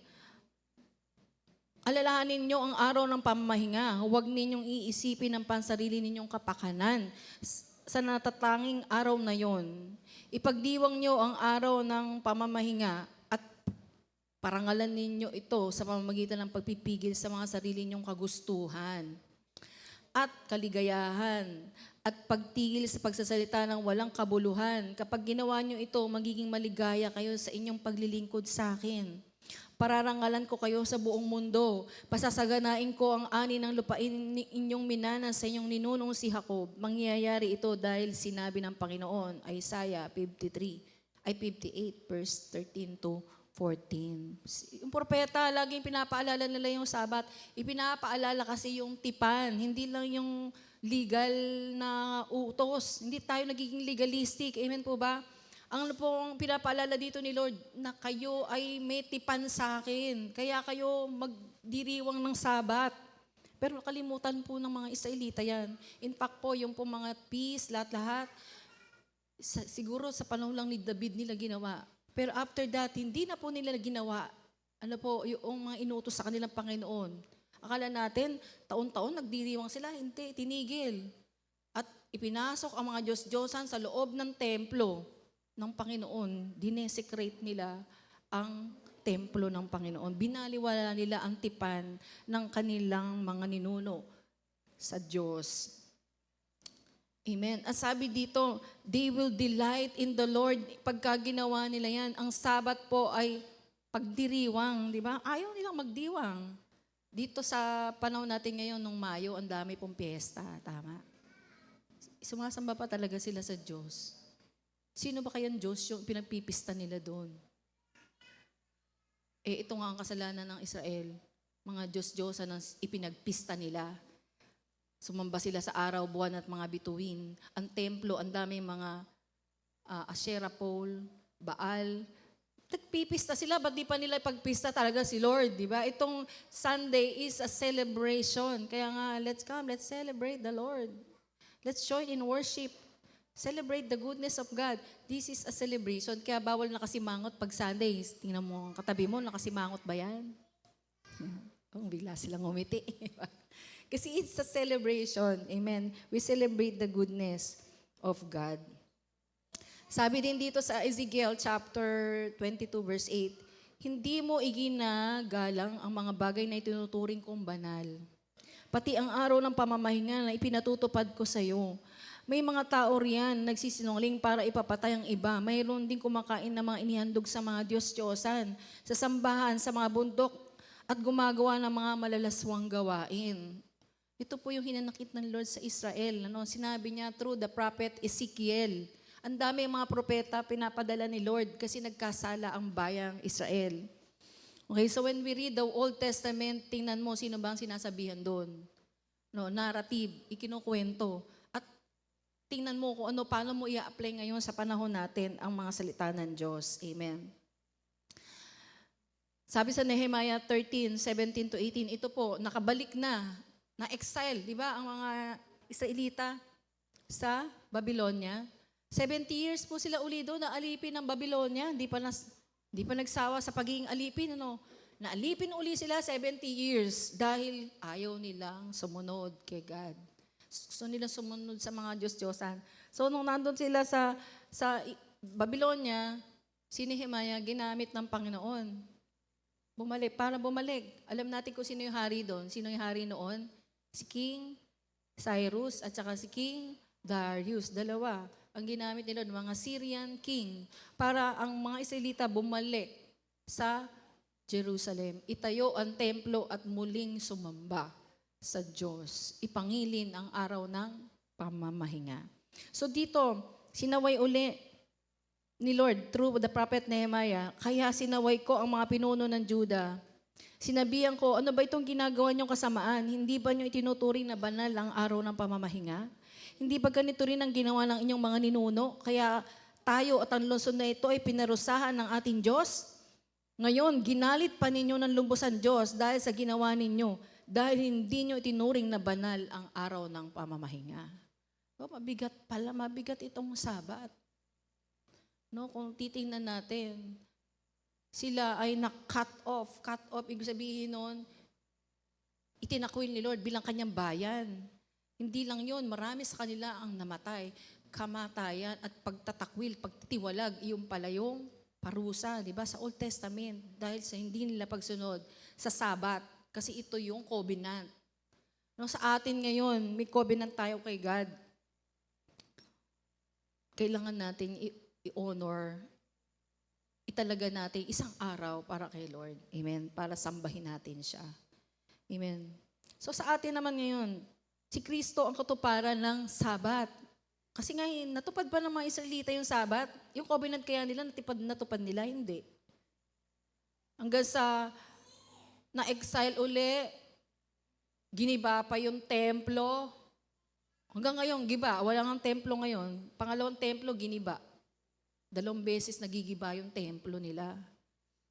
Alalahanin niyo ang araw ng pamamahinga. Huwag ninyong iisipin ang pansarili ninyong kapakanan sa natatanging araw na yon. Ipagdiwang niyo ang araw ng pamamahinga at parangalan ninyo ito sa pamamagitan ng pagpipigil sa mga sarili ninyong kagustuhan at kaligayahan at pagtigil sa pagsasalita ng walang kabuluhan. Kapag ginawa niyo ito, magiging maligaya kayo sa inyong paglilingkod sa akin. Pararangalan ko kayo sa buong mundo. Pasasaganain ko ang ani ng lupain inyong minanas sa inyong ninunong si Jacob. Mangyayari ito dahil sinabi ng Panginoon, Isaiah 58 verse 13 to 14. Yung propeta, laging pinapaalala nila yung Sabat. Ipinapaalala kasi yung tipan, hindi lang yung legal na utos. Hindi tayo nagiging legalistic. Amen po ba? Ang pong pinapaalala dito ni Lord, na kayo ay may tipan sa akin. Kaya kayo magdiriwang ng Sabat. Pero nakalimutan po ng mga Israelita yan. In fact po, yung po mga peace, lahat-lahat, siguro sa panahon lang ni David nila ginawa. Pero after that, hindi na po nila ginawa. Ano po, yung mga inutos sa kanilang Panginoon. Akala natin, taon-taon nagdiriwang sila. Hindi, tinigil. At ipinasok ang mga Diyos-Diyosan sa loob ng templo ng Panginoon. Dinesecrate nila ang templo ng Panginoon. Binaliwala nila ang tipan ng kanilang mga ninuno sa Diyos. Amen. At sabi dito, they will delight in the Lord. Pagka ginawa nila yan, ang Sabat po ay pagdiriwang, di ba? Ayaw nilang magdiwang. Dito sa panahon natin ngayon, nung Mayo, ang dami pong piyesta. Tama? Sumasamba pa talaga sila sa Diyos. Sino ba kayang Diyos yung pinagpipista nila doon? Ito nga ang kasalanan ng Israel. Mga Diyos-Diyosan ang ipinagpista nila. Sumamba sila sa araw, buwan at mga bituin. Ang templo, ang dami mga Asherah pole, Baal. Nagpipista sila, ba't di pa nila ipagpista talaga si Lord, di ba? Itong Sunday is a celebration. Kaya nga, let's come, let's celebrate the Lord. Let's join in worship. Celebrate the goodness of God. This is a celebration. Kaya bawal nakasimangot pag Sunday. Tingnan mo, ang katabi mo, nakasimangot ba yan? Kung bigla silang umiti. Kasi it's a celebration. Amen. We celebrate the goodness of God. Sabi din dito sa Ezekiel chapter 22 verse 8, hindi mo iginagalang ang mga bagay na itinuturing kong banal. Pati ang araw ng pamamahinga na ipinatutupad ko sa iyo. May mga tao riyan nagsisinungaling para ipapatay ang iba. Mayroon din kumakain ng mga inihandog sa mga Diyos-Diyosan, sa sambahan, sa mga bundok, at gumagawa ng mga malalaswang gawain. Ito po yung hinanakit ng Lord sa Israel. Sinabi niya through the prophet Ezekiel. Ang dami mga propeta pinapadala ni Lord kasi nagkasala ang bayang Israel. Okay, so when we read the Old Testament, tingnan mo sino ba ang sinasabihan doon. Narrative, ikinukwento. At tingnan mo kung paano mo i-apply ngayon sa panahon natin ang mga salita ng Diyos. Amen. Sabi sa Nehemiah 13, 17 to 18, ito po, nakabalik na-exile, di ba, ang mga Israelita sa Babylonia. 70 years po sila uli doon na alipin ng Babylonia. Hindi pa nagsawa sa pagiging alipin. Naalipin uli sila 70 years dahil ayaw nilang sumunod kay God. Gusto nilang sumunod sa mga Diyos-Diyosan. So nung nandun sila sa Babylonia, si Nehemiah ginamit ng Panginoon. Para bumalik. Alam natin kung sino yung hari doon. Sino yung hari noon? Si King Cyrus at saka si King Darius. Dalawa ang ginamit nila ng mga Syrian king para ang mga Israelita bumalik sa Jerusalem. Itayo ang templo at muling sumamba sa Diyos. Ipangilin ang araw ng pamamahinga. So dito, sinaway uli ni Lord through the prophet Nehemiah, kaya sinaway ko ang mga pinuno ng Juda. Sinabihan ko, ano ba itong ginagawa niyong kasamaan? Hindi ba niyo itinuturing na banal ang araw ng pamamahinga? Hindi ba ganito rin ang ginawa ng inyong mga ninuno? Kaya tayo at ang lungsod na ito ay pinarusahan ng ating Diyos? Ngayon, ginalit pa ninyo ng lumbusan Diyos dahil sa ginawa ninyo, dahil hindi nyo itinuring na banal ang araw ng pamamahinga. Mabigat itong Sabat. Kung titingnan natin, sila ay na-cut off. Cut off, ibig sabihin nun, itinakwil ni Lord bilang kanyang bayan. Hindi lang yun, marami sa kanila ang namatay. Kamatayan at pagtatakwil, pagtitiwalag, yung pala yung parusa, di ba? Sa Old Testament, dahil sa hindi nila pagsunod sa Sabat, kasi ito yung covenant. Sa atin ngayon, may covenant tayo kay God. Kailangan natin i-honor, italaga natin isang araw para kay Lord. Amen? Para sambahin natin siya. Amen? So sa atin naman ngayon, si Kristo ang katuparan ng Sabat. Kasi nga, natupad pa ng mga Israelita yung Sabat. Yung covenant kaya nila, natupad nila, hindi. Hanggang sa na-exile uli, giniba pa yung templo. Hanggang ngayon, giba. Wala nga templo ngayon. Pangalawang templo, giniba. 2 beses nagigiba yung templo nila.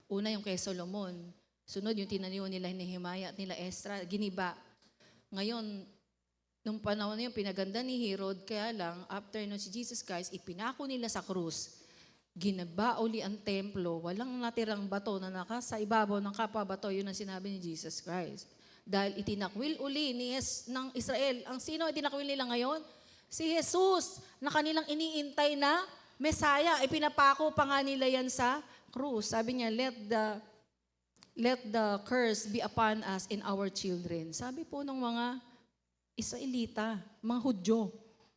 Una yung kay Solomon. Sunod yung tinaniyo nila ni Nehemiah at nila Esdra, giniba. Ngayon, nung panahon na yun, pinaganda ni Herod, kaya lang, after no si Jesus Christ, ipinako nila sa krus. Ginaba uli ang templo, walang natirang bato na sa ibabaw ng kapwa bato, yun ang sinabi ni Jesus Christ. Dahil itinakwil uli ng Israel. Ang sino itinakwil nila ngayon? Si Jesus, na kanilang iniintay na Messiah. Ipinapako pa nga nila yan sa krus. Sabi niya, let the curse be upon us and our children. Sabi po ng mga Israelita, mga Hudyo.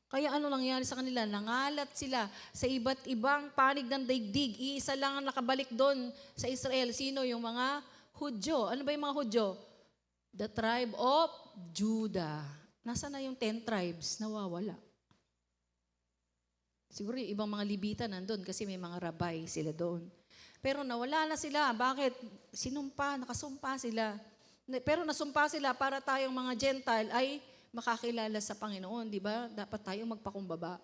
Kaya ano nangyari sa kanila? Nangalat sila sa iba't ibang panig ng daigdig. Iisa lang ang nakabalik doon sa Israel. Sino? Yung mga Hudyo. Ano ba yung mga Hudyo? The tribe of Judah. Nasaan na yung 10 tribes? Nawawala. Siguro yung ibang mga Libita nandun kasi may mga rabay sila doon. Pero nawala na sila. Bakit? Nakasumpa sila. Pero nasumpa sila para tayong mga Gentile ay makakilala sa Panginoon, di ba? Dapat tayong magpakumbaba.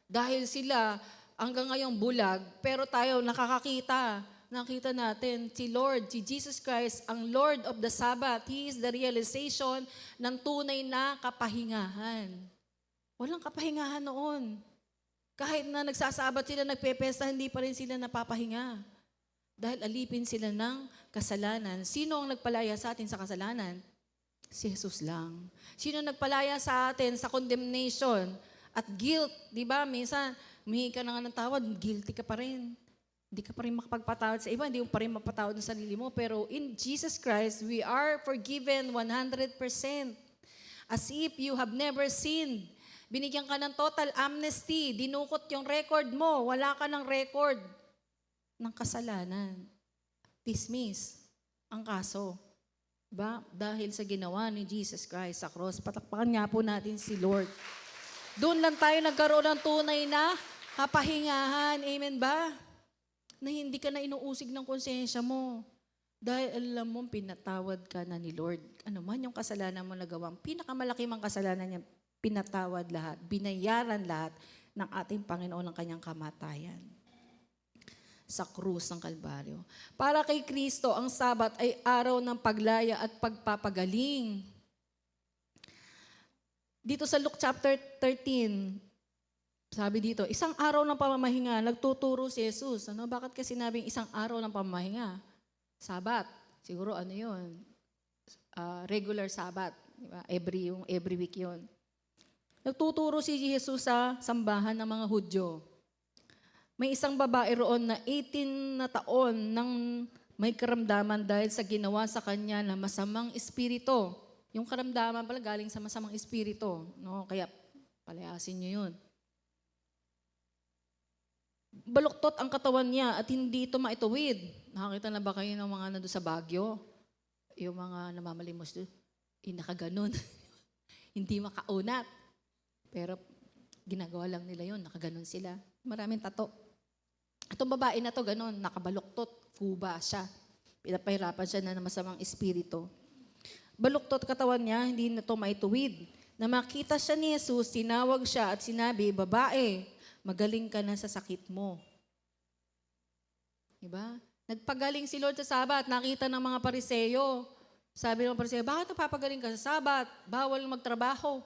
Dahil sila hanggang ngayong bulag, pero tayo nakakakita. Nakita natin si Lord, si Jesus Christ, ang Lord of the Sabbath. He is the realization ng tunay na kapahingahan. Walang kapahingahan noon. Kahit na nagsasabat sila, nagpepesta, hindi pa rin sila napapahinga. Dahil alipin sila ng kasalanan. Sino ang nagpalaya sa atin sa kasalanan? Si Jesus lang. Sino nagpalaya sa atin sa condemnation at guilt? Di ba? Minsan, humihingi ka na nga ng tawad, guilty ka pa rin. Hindi ka pa rin makapagpatawad sa iba, hindi mo pa rin mapatawad ng sarili mo. Pero in Jesus Christ, we are forgiven 100%. As if you have never sinned. Binigyan ka ng total amnesty. Dinukot yung record mo. Wala ka ng record ng kasalanan. Dismiss ang kaso. Ba? Dahil sa ginawa ni Jesus Christ sa cross. Patakpakan nga po natin si Lord. Doon lang tayo nagkaroon ng tunay na kapahingahan. Amen ba? Na hindi ka na inuusig ng konsensya mo. Dahil alam mo, pinatawad ka na ni Lord. Ano man yung kasalanan mo nagawang, pinakamalaki mang kasalanan niya, pinatawad lahat, binayaran lahat ng ating Panginoon ng kanyang kamatayan sa krus ng Kalbaryo. Para kay Kristo, ang Sabat ay araw ng paglaya at pagpapagaling. Dito sa Luke chapter 13, sabi dito, isang araw ng pamamahinga, nagtuturo si Jesus. Ano? Bakit kasi sinabing isang araw ng pamamahinga? Sabat. Siguro ano yun? Regular Sabat. Diba? Every week yun. Nagtuturo si Jesus sa sambahan ng mga Hudyo. May isang babae roon na 18 na taon nang may karamdaman dahil sa ginawa sa kanya na masamang espiritu. Yung karamdaman pala galing sa masamang espiritu. No? Kaya palayasin niyo yun. Baluktot ang katawan niya at hindi ito maituwid. Nakakita na ba kayo ng mga nandun sa Baguio? Yung mga namamalimos doon. Nakaganon. Hindi makaunat. Pero ginagawa lang nila yun. Nakaganon sila. Maraming tato. Itong babae na to, ganon, nakabaluktot, kuba siya. Pinapahirapan siya na masamang espiritu. Baluktot katawan niya, hindi na to maituwid. Na makita siya ni Jesus, tinawag siya at sinabi, babae, magaling ka na sa sakit mo. Diba? Nagpagaling si Lord sa Sabat, nakita ng mga Pariseyo. Sabi ng Pariseyo, bakit napapagaling ka sa Sabat? Bawal magtrabaho.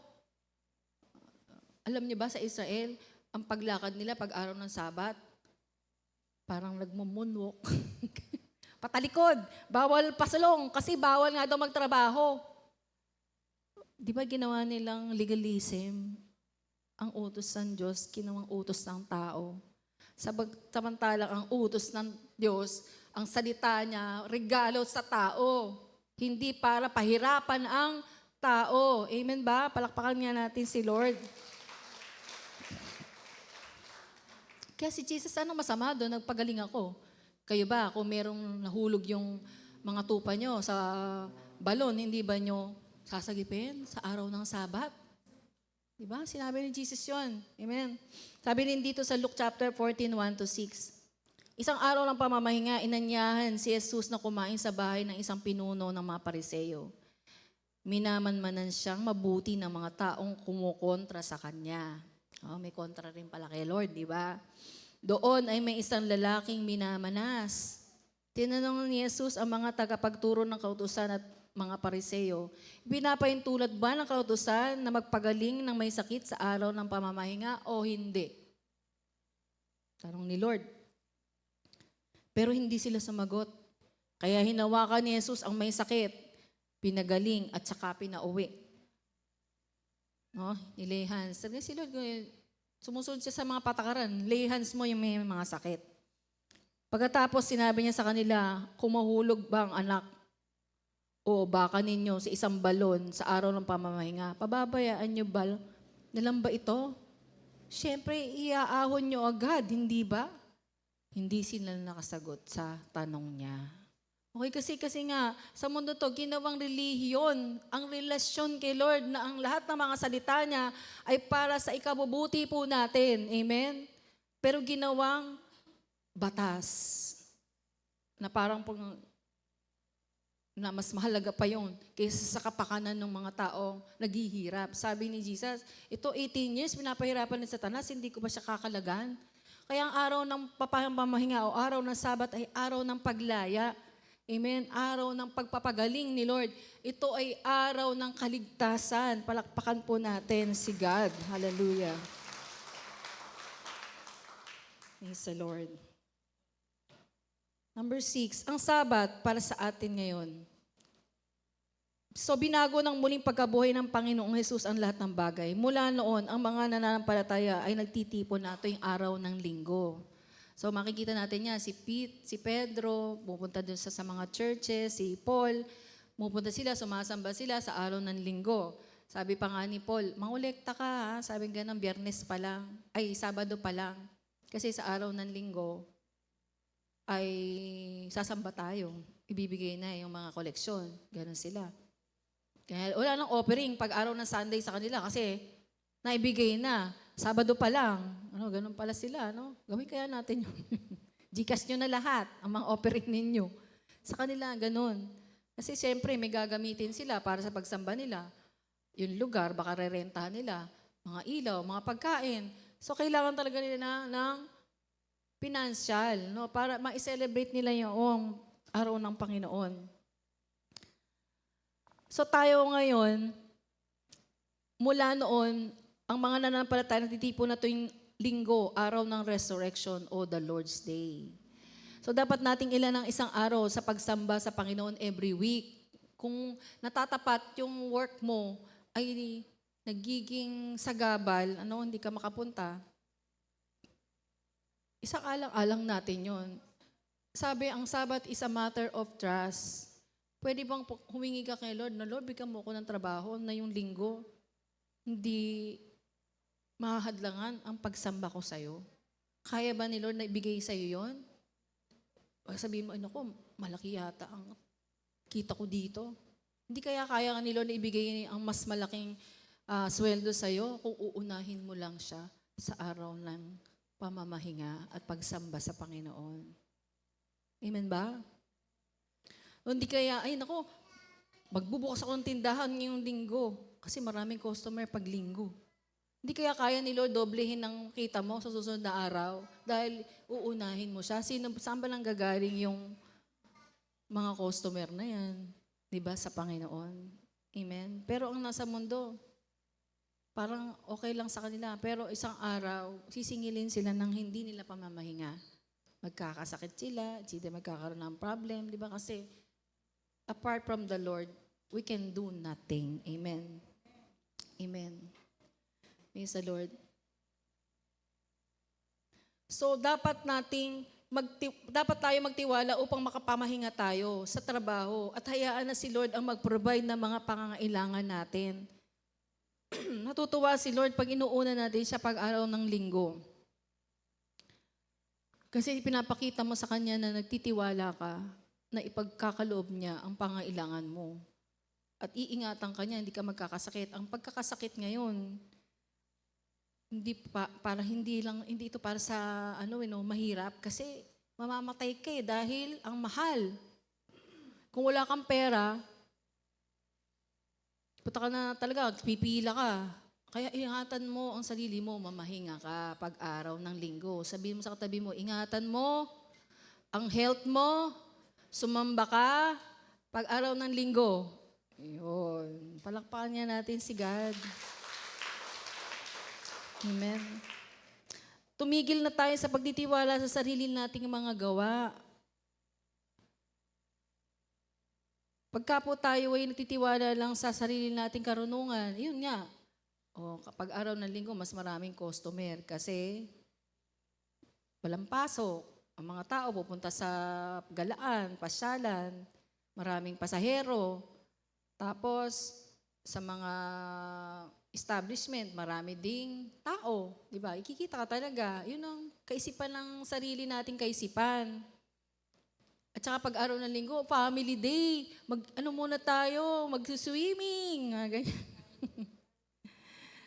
Alam niyo ba sa Israel, ang paglakad nila pag araw ng Sabat, parang nagmumunwok. Patalikod. Bawal pasalong kasi bawal nga daw magtrabaho. Di ba ginawa nilang legalism? Ang utos ng Diyos, ginawang utos ng tao. Samantalang ang utos ng Diyos, ang salita niya, regalo sa tao. Hindi para pahirapan ang tao. Amen ba? Palakpakan nga natin si Lord. Kaya si Jesus, ano masama doon? Nagpagaling ako. Kayo ba, kung merong nahulog yung mga tupa nyo sa balon, hindi ba nyo sasagipin sa araw ng Sabat? Diba? Sinabi ni Jesus yun. Amen. Sabi rin dito sa Luke chapter 14, 1-6. Isang araw ng pamamahinga, inanyahan si Jesus na kumain sa bahay ng isang pinuno ng mga Pariseyo. Minamanmanan siyang mabuti ng mga taong kumukontra sa kanya. Oh, may kontra rin pala kay Lord, di ba? Doon ay may isang lalaking minamanas. Tinanong ni Jesus ang mga tagapagturo ng kautusan at mga pariseo, pinapahintulad ba ng kautusan na magpagaling ng may sakit sa araw ng pamamahinga o hindi? Tanong ni Lord. Pero hindi sila sumagot. Kaya hinawakan ni Jesus ang may sakit, pinagaling at saka pinauwi. No? Nilay hands. Sabi si Lord, sumusunod siya sa mga patakaran, lay hands mo yung may mga sakit. Pagkatapos sinabi niya sa kanila, kumahulog ba ang anak o baka ninyo sa isang balon sa araw ng pamamahinga? Pababayaan niyo ba? Nalang ba ito? Siyempre, iaahon niyo agad, hindi ba? Hindi sila nakasagot sa tanong niya. Okay, kasi nga, sa mundo to, ginawang relihiyon, ang relasyon kay Lord na ang lahat ng mga salita niya ay para sa ikabubuti po natin. Amen? Pero ginawang batas na parang na mas mahalaga pa yun kaysa sa kapakanan ng mga taong naghihirap. Sabi ni Jesus, ito 18 years, pinapahirapan ni Satanas, hindi ko ba siya kakalagan? Kaya ang araw ng pamamahinga o araw ng Sabat ay araw ng paglaya. Amen? Araw ng pagpapagaling ni Lord. Ito ay araw ng kaligtasan. Palakpakan po natin si God. Hallelujah. Praise the Lord. Number 6, ang Sabat para sa atin ngayon. So binago ng muling pagkabuhay ng Panginoong Hesus ang lahat ng bagay. Mula noon, ang mga nananampalataya ay nagtitipon na ito yung araw ng linggo. So makikita natin yan, si Pete, si Pedro, pupunta dun sa mga churches, si Paul, pupunta sila, sumasamba sila sa araw ng linggo. Sabi pa nga ni Paul, mangolekta ka ha, sabi nga ng Biyernes pa lang, ay Sabado pa lang. Kasi sa araw ng linggo, ay sasamba tayo. Ibibigay na yung mga koleksyon. Ganon sila. Kaya wala nang offering pag araw ng Sunday sa kanila kasi naibigay na. Sabado pa lang. Ganon pala sila. Gawin kaya natin yun. Gcash nyo na lahat ang mga offering ninyo. Sa kanila, ganon. Kasi siyempre may gagamitin sila para sa pagsamba nila. Yung lugar, baka rerentahan nila. Mga ilaw, mga pagkain. So kailangan talaga nila ng financial, para ma-celebrate nila yung araw ng Panginoon. So tayo ngayon, mula noon, ang mga nananampalataya nagtitipon na tuwing linggo, araw ng resurrection o the Lord's Day. So dapat nating ilan ng isang araw sa pagsamba sa Panginoon every week. Kung natatapat yung work mo ay nagiging sagabal, hindi ka makapunta, isang alang-alang natin yon. Sabi, ang Sabat is a matter of trust. Pwede bang humingi ka kay Lord, na Lord, bigyan mo ko ng trabaho na yung linggo, hindi mahahadlangan ang pagsamba ko sa'yo? Kaya ba ni Lord na ibigay sa'yo yon? Sabihin mo, ko, malaki yata ang kita ko dito. Hindi kaya ni Lord na ibigay ang mas malaking sweldo sa'yo kung uunahin mo lang siya sa araw ng pamamahinga at pagsamba sa Panginoon. Amen ba? Hindi kaya, magbubukas ako ng tindahan ngayong linggo kasi maraming customer pag linggo. Hindi kaya ni Lord doblehin ang kita mo sa susunod na araw dahil uunahin mo siya. Saan ba lang gagaling yung mga customer na yan? Diba? Sa Panginoon. Amen? Pero ang nasa mundo, parang okay lang sa kanila. Pero isang araw, sisingilin sila ng hindi nila pamamahinga. Magkakasakit sila, magkakaroon ng problem. Di ba? Kasi apart from the Lord, we can do nothing. Amen. Amen. Praise the Lord. So, dapat tayo magtiwala upang makapamahinga tayo sa trabaho at hayaan na si Lord ang mag-provide ng mga pangangailangan natin. Natutuwa si Lord pag inuuna natin siya pag-araw ng linggo. Kasi pinapakita mo sa Kanya na nagtitiwala ka na ipagkakaloob niya ang pangailangan mo. At iingatan ka niya, hindi ka magkakasakit. Ang pagkakasakit ngayon, hindi ito para sa mahirap kasi mamamatay ka dahil ang mahal. Kung wala kang pera, punta ka na talaga, pipila ka. Kaya ingatan mo ang sarili mo, mamahinga ka pag araw ng linggo. Sabihin mo sa katabi mo, ingatan mo ang health mo, sumamba ka pag araw ng linggo. Yun. Palakpakan niya natin si God. Amen. Tumigil na tayo sa pagtitiwala sa sarili nating mga gawa. Pagka po tayo ay nagtitiwala lang sa sarili nating karunungan, yun nga. O kapag araw ng linggo, mas maraming customer kasi walang pasok. Ang mga tao pupunta sa galaan, pasyalan, maraming pasahero. Tapos, sa mga establishment, marami ding tao. Di ba? Ikikita ka talaga. Yun ang kaisipan ng sarili nating kaisipan. At saka pag araw ng linggo, family day. Muna tayo, mag-swimming. Ganyan.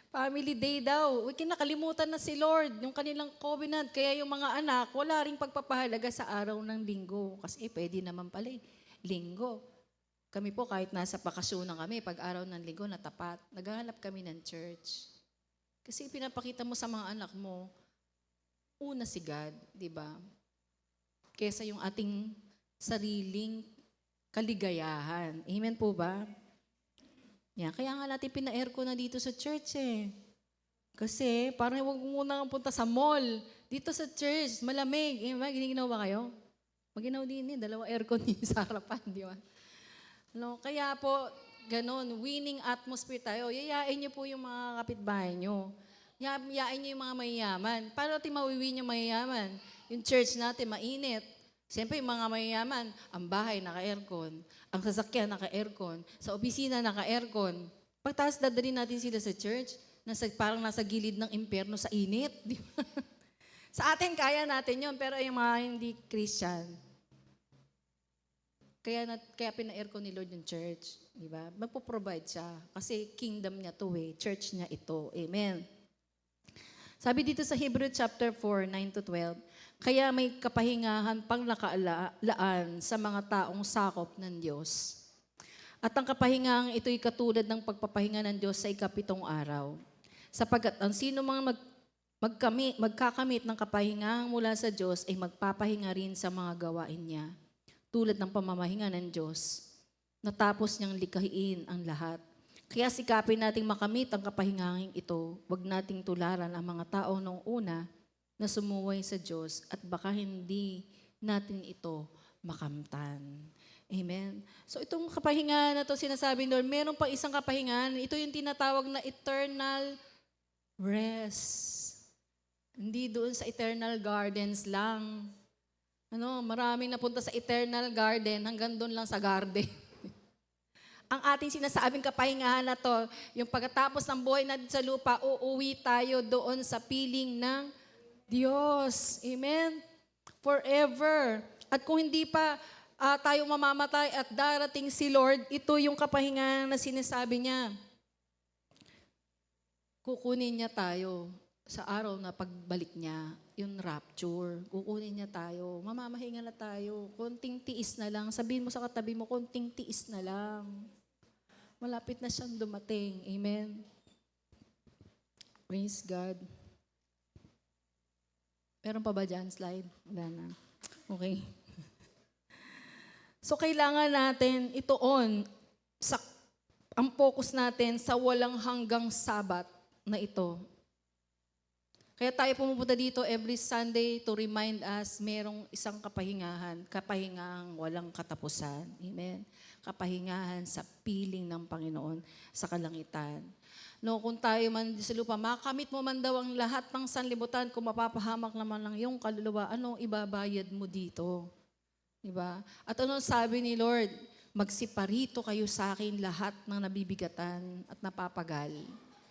Family day daw. Uy, kinakalimutan na si Lord, yung kanilang covenant. Kaya yung mga anak, wala ring pagpapahalaga sa araw ng linggo. Kasi pwede naman pala linggo. Kami po kahit nasa bakasyon na kami, pag araw ng linggo na tapat, naghahanap kami ng church. Kasi pinapakita mo sa mga anak mo, una si God, di ba? Kesa yung ating sariling kaligayahan. Amen po ba? Yan. Kaya nga natin pina-aircon na dito sa church eh. Kasi parang huwag muna kang punta sa mall. Dito sa church, malamig. Eh, giniginaw ba kayo? Maginaw din eh. 2 aircon din sa harapan, di ba? No, kaya po, ganun, winning atmosphere tayo. Yayain niyo po yung mga kapitbahay niyo. Yayain niyo yung mga mayayaman. Paano natin mawiwin yung mayayaman? Yung church natin, mainit. Siyempre, yung mga mayayaman, ang bahay naka-aircon, ang sasakyan naka-aircon, sa opisina naka-aircon. Pagtaas dadalhin natin sila sa church, parang nasa gilid ng impyerno sa init. Di ba? Sa atin, kaya natin yon, pero yung mga hindi Christian, kaya pina-aircon ni Lord yung church. Di ba? Magpo-provide siya. Kasi kingdom niya to eh. Church niya ito. Amen. Sabi dito sa Hebrew chapter 4, 9-12, kaya may kapahingahan pang nakaalaan sa mga taong sakop ng Diyos. At ang kapahingahan ito'y katulad ng pagpapahinga ng Diyos sa ika-7 araw. Sapagkat ang sino mang magkakamit ng kapahingahan mula sa Diyos ay magpapahinga rin sa mga gawain niya. Tulad ng pamamahinga ng Diyos, natapos niyang likhain ang lahat. Kaya sikapin nating makamit ang kapahingahing ito. Huwag nating tularan ang mga tao noong una na sumuway sa Diyos at baka hindi natin ito makamtan. Amen. So itong kapahingahan na to sinasabi ng Lord, meron pa isang kapahingahan. Ito yung tinatawag na eternal rest. Hindi doon sa eternal gardens lang. Maraming napunta sa eternal garden, hanggang doon lang sa garden. Ang ating sinasabing kapahingahan na to, yung pagkatapos ng buhay natin sa lupa, uuwi tayo doon sa piling ng Diyos. Amen? Forever. At kung hindi pa tayo mamamatay at darating si Lord, ito yung kapahingahan na sinasabi niya. Kukunin niya tayo sa araw na pagbalik niya, yung rapture. Kukunin niya tayo. Mamamahinga na tayo. Konting tiis na lang. Sabihin mo sa katabi mo, konting tiis na lang. Malapit na siyang dumating. Amen. Praise God. Meron pa ba dyan slide? Wala na. Okay. So, kailangan natin itoon ang focus natin sa walang hanggang Sabat na ito. Kaya tayo pumupunta dito every Sunday to remind us merong isang kapahingahan walang katapusan. Amen. Kapahingahan sa piling ng Panginoon sa kalangitan. Kung tayo man sa lupa, makamit mo man daw ang lahat ng sanlibutan, kung mapapahamak naman ng iyong kaluluwa, anong ibabayad mo dito? Diba? At ano sabi ni Lord? Magsiparito kayo sa akin lahat ng nabibigatan at napapagal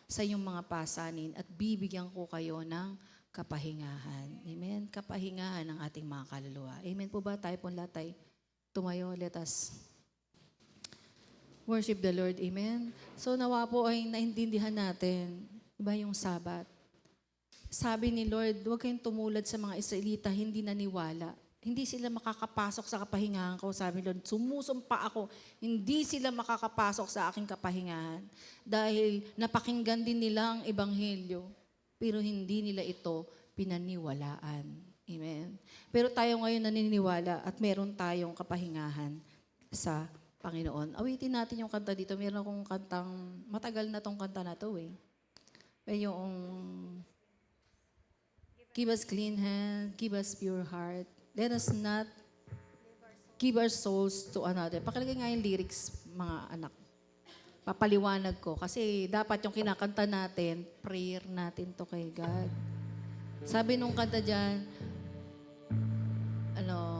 sa iyong mga pasanin at bibigyan ko kayo ng kapahingahan. Amen? Kapahingahan ng ating mga kaluluwa. Amen po ba? Tayo po lahat ay tumayo. Let us worship the Lord. Amen? So nawa po ay naintindihan natin, iba yung Sabat. Sabi ni Lord, huwag kayong tumulad sa mga Israelita, hindi naniwala, hindi sila makakapasok sa kapahingahan ko. Sabi Lord, sumusumpa ako, hindi sila makakapasok sa aking kapahingahan dahil napakinggan din nila ang ebanghelyo, pero hindi nila ito pinaniwalaan. Amen. Pero tayo ngayon naniniwala at meron tayong kapahingahan sa Panginoon. Awitin natin yung kanta dito. Meron akong kantang, matagal na tong kanta na to eh. Yung, give us clean hands, give us pure heart. Let us not give our souls to another. Pakilagay nga yung lyrics, mga anak. Papaliwanag ko. Kasi dapat yung kinakanta natin, prayer natin to kay God. Sabi nung kanta dyan,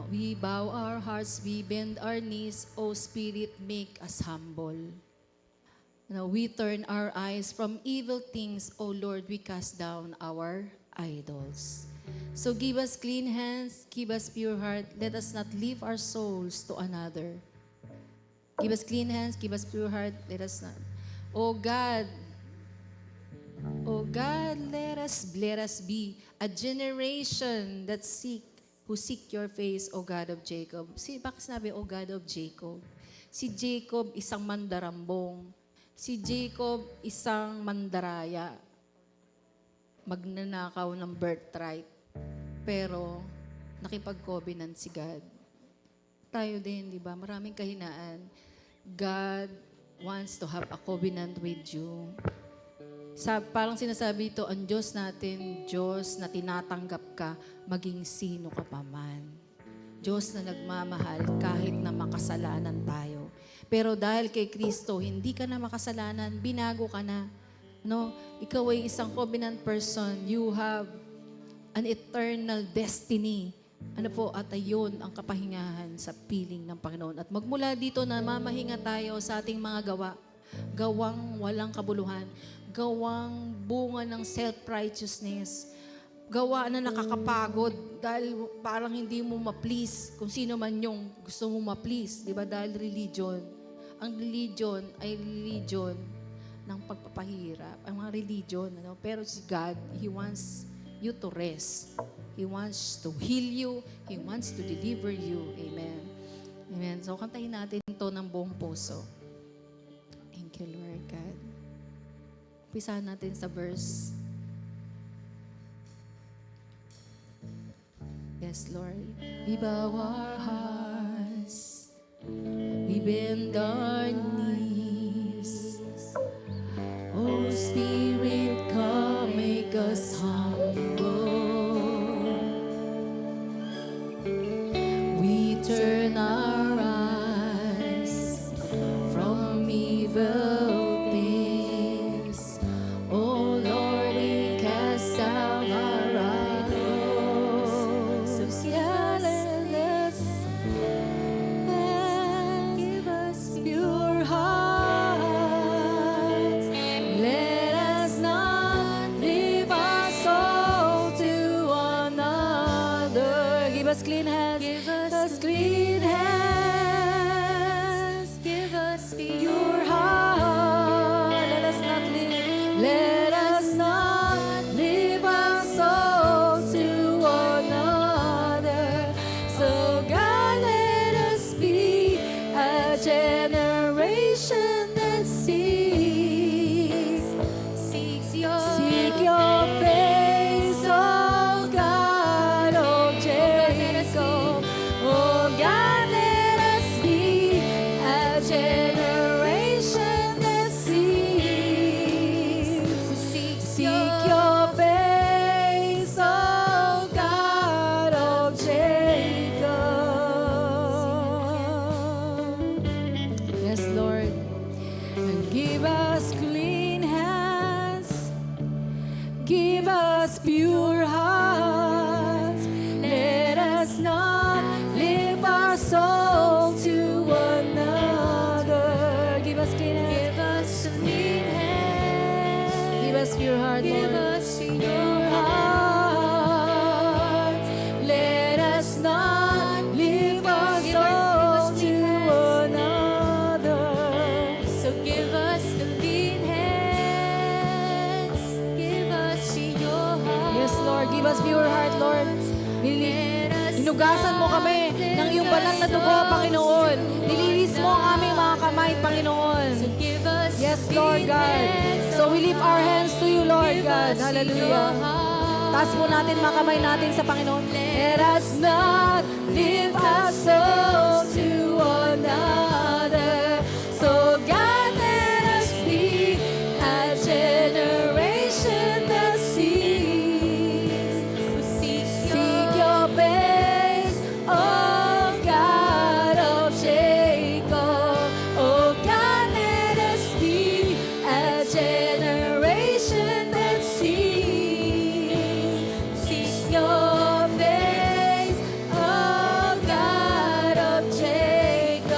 we bow our hearts, we bend our knees, O Spirit, make us humble. We turn our eyes from evil things, O Lord, we cast down our idols. So give us clean hands, give us pure heart, let us not leave our souls to another. Give us clean hands, give us pure heart, let us not. Oh God, let us be a generation who seek your face, O God of Jacob. Bakit sinabi, O God of Jacob? Si Jacob, isang mandarambong. Si Jacob, isang mandaraya. Magnanakaw ng birthright. Pero, nakipag-covenant si God. Tayo din, di ba? Maraming kahinaan. God wants to have a covenant with you. Parang sinasabi ito, ang Diyos natin, Diyos na tinatanggap ka, maging sino ka pa man. Diyos na nagmamahal kahit na makasalanan tayo. Pero dahil kay Kristo, hindi ka na makasalanan, binago ka na. No? Ikaw ay isang covenant person. You have an eternal destiny. At ayun ang kapahingahan sa piling ng Panginoon. At magmula dito na mamahinga tayo sa ating mga gawa. Gawang walang kabuluhan. Gawang bunga ng self-righteousness. Gawa na nakakapagod dahil parang hindi mo ma-please kung sino man yung gusto mo ma-please. Di ba? Dahil religion. Ang religion ay religion ng pagpapahirap. Ang mga religion. Pero si God, He wants you to rest. He wants to heal you. He wants to deliver you. Amen. Amen. So, kantahin natin ito ng buong puso. Thank you, Lord God. Umpisahan natin sa verse. Yes, Lord. We bow our hearts. We bend our knees. Oh, Spirit, come make us humble. We turn our eyes from evil things. Oh, Lord, we cast down our idols. So yeah, let us give us pure hearts. Let us not leave our soul to another. Give us clean hands. Give us clean hands. Give us pure heart. Let us not leave. Let us not leave our soul to another. So God, let us be a generation that seeks your face, oh God, oh Jacob. Oh God, let us be a generation that seeks your face, oh God, oh Jacob. Yes, Lord. And give us clean hands. Give us pure hearts. Let us not live our soul to another. Give us clean hands. Give us clean hands. Give us pure heart, Lord. Give us pure heart. Let us not live our soul to another. So give us clean hands. Give us pure heart. Yes, Lord. Give us pure heart, Lord. Hinugasan mo kami ng iyong banal na dugo, Panginoon. Nilinis mo ang aming mga kamay, Panginoon. Yes, Lord God. So we lift our hands to you, Lord God. Hallelujah. Taas po natin mga kamay natin sa Panginoon. Let us not lift our souls to another. So God, let us be a generation that seek your face, oh God of Jacob. Oh God, let us be a generation that seek your face, oh God of Jacob.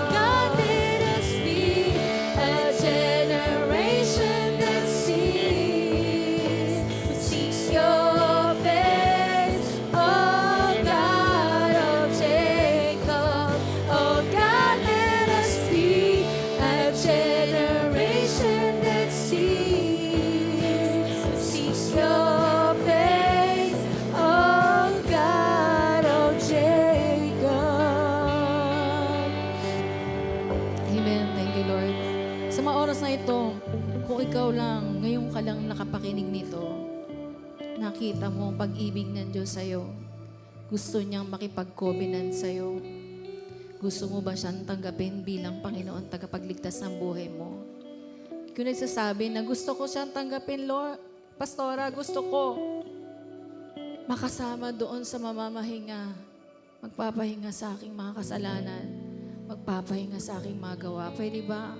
God, let us be a generation that seeks your face, oh God of Jacob. Oh God, let us be a generation that seeks your face, oh God of Jacob. Amen. Thank you, Lord. Sa mga oras na ito, kung ikaw lang, ngayon ka lang nakapakinig nito, nakita mo ang pag-ibig ng Diyos sa'yo. Gusto niyang makipag-covenant sa'yo. Gusto mo ba siyang tanggapin bilang Panginoon tagapagligtas ng buhay mo? Kung nagsasabi na gusto ko siyang tanggapin, Lord, Pastora, gusto ko makasama doon sa mamamahinga, magpapahinga sa aking mga kasalanan, magpapahinga sa aking mga gawa. Pwede ba?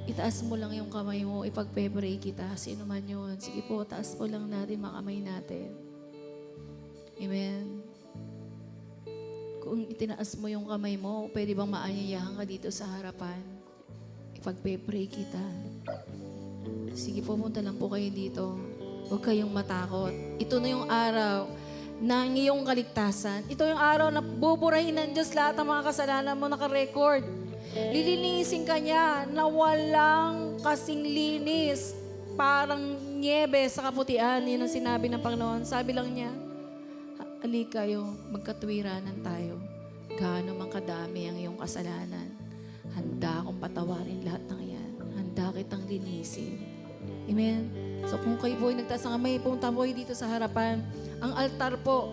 Itaas mo lang yung kamay mo, ipagpe-pray kita. Sino man yun. Sige po, taas po lang natin mga kamay natin. Amen. Kung itinaas mo yung kamay mo, pwede bang maanyayahan ka dito sa harapan? Ipagpe-pray kita. Sige po, punta lang po kayo dito. Huwag kayong matakot. Ito na yung araw ng iyong kaligtasan. Ito yung araw na buburahin ng Diyos lahat ng mga kasalanan mo naka-record. Lilinisin ka niya na walang kasing linis. Parang niebe sa kaputian. Yun ang sinabi ng Panginoon. Sabi lang niya, halika kayo, magkatwiranan tayo. Gaano man kadami ang iyong kasalanan. Handa akong patawarin lahat ng yan. Handa kitang linisin. Amen? So kung kayo po ay nagtaas ng kamay, punta po kayo dito sa harapan. Ang altar po,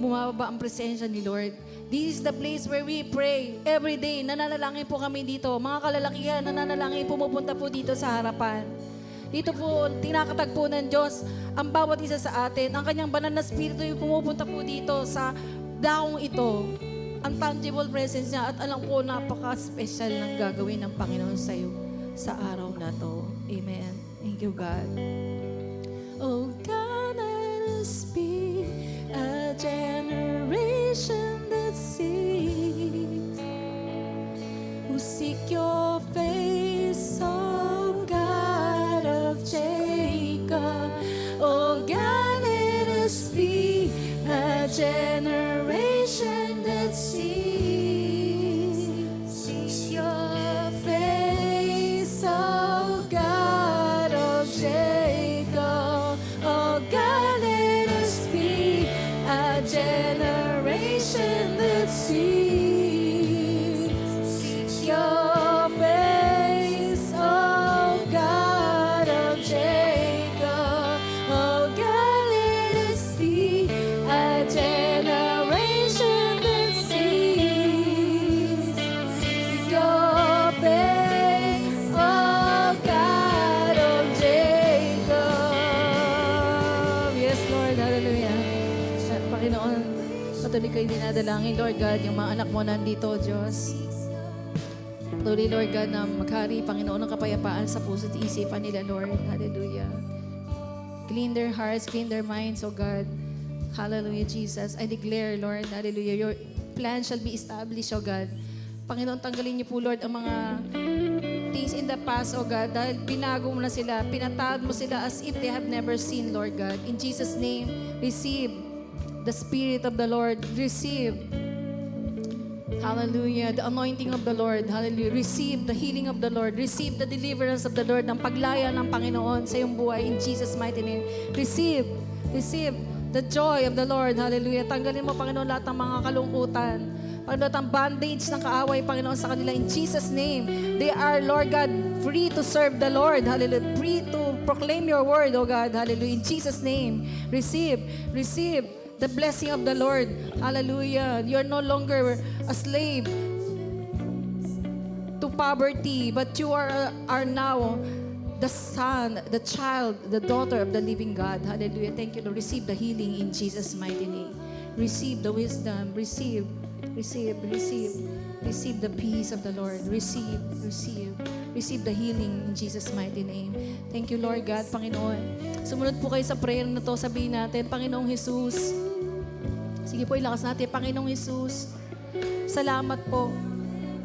bumababa ang presensya ni Lord. This is the place where we pray every day. Nananalangin po kami dito. Mga kalalakihan, nananalangin, pumupunta po dito sa harapan. Dito po, tinakatag po ng Diyos ang bawat isa sa atin. Ang kanyang banal na spirito yung pumupunta po dito sa daong ito. Ang tangible presence niya at alam ko napaka-special ng gagawin ng Panginoon sa iyo sa araw na to. Amen. Thank you, God. Oh God, let us be a generation that seeks, who seek your face, oh God of Jacob. Oh God, let us be a generation that seeks your face, oh God of Jacob. Oh God, let us be a generation that seeks your face, oh God of Jacob. Oh God, let us be a generation that seeks your face, oh God of Jacob. Yes, Lord. Hallelujah. Panginoon, patuloy kayo dinadalangin, Lord God, yung mga anak mo nandito, Diyos. Patuloy, Lord God, na maghari, Panginoon, ng kapayapaan sa puso at isipan nila, Lord. Hallelujah. Clean their hearts, clean their minds, oh God. Hallelujah, Jesus. I declare, Lord, hallelujah, your plan shall be established, oh God. Panginoon, tanggalin niyo po, Lord, ang mga things in the past, oh God, dahil binago mo na sila, pinatawad mo sila as if they have never seen, Lord God. In Jesus' name, receive the Spirit of the Lord. Receive, hallelujah, the anointing of the Lord. Hallelujah. Receive the healing of the Lord. Receive the deliverance of the Lord, ng paglaya ng Panginoon sa iyong buhay in Jesus' mighty name. Receive The joy of the Lord. Hallelujah. Tanggalin mo, Panginoon, lahat ng mga kalungkutan. Panginoon, ang bandage ng kaaway, Panginoon, sa kanila. In Jesus' name, they are, Lord God, free to serve the Lord. Hallelujah. Free to proclaim your word, oh God. Hallelujah. In Jesus' name, receive the blessing of the Lord. Hallelujah. You're no longer a slave to poverty, but you are now the son, the child, the daughter of the living God. Hallelujah. Thank you, Lord. Receive the healing in Jesus' mighty name. Receive the wisdom. Receive the peace of the Lord. Receive the healing in Jesus' mighty name. Thank you, Lord God, Panginoon. Sumunod po kayo sa prayer na to. Sabihin natin, Panginoong Jesus. Sige po, ilakas natin. Panginoong Jesus, salamat po.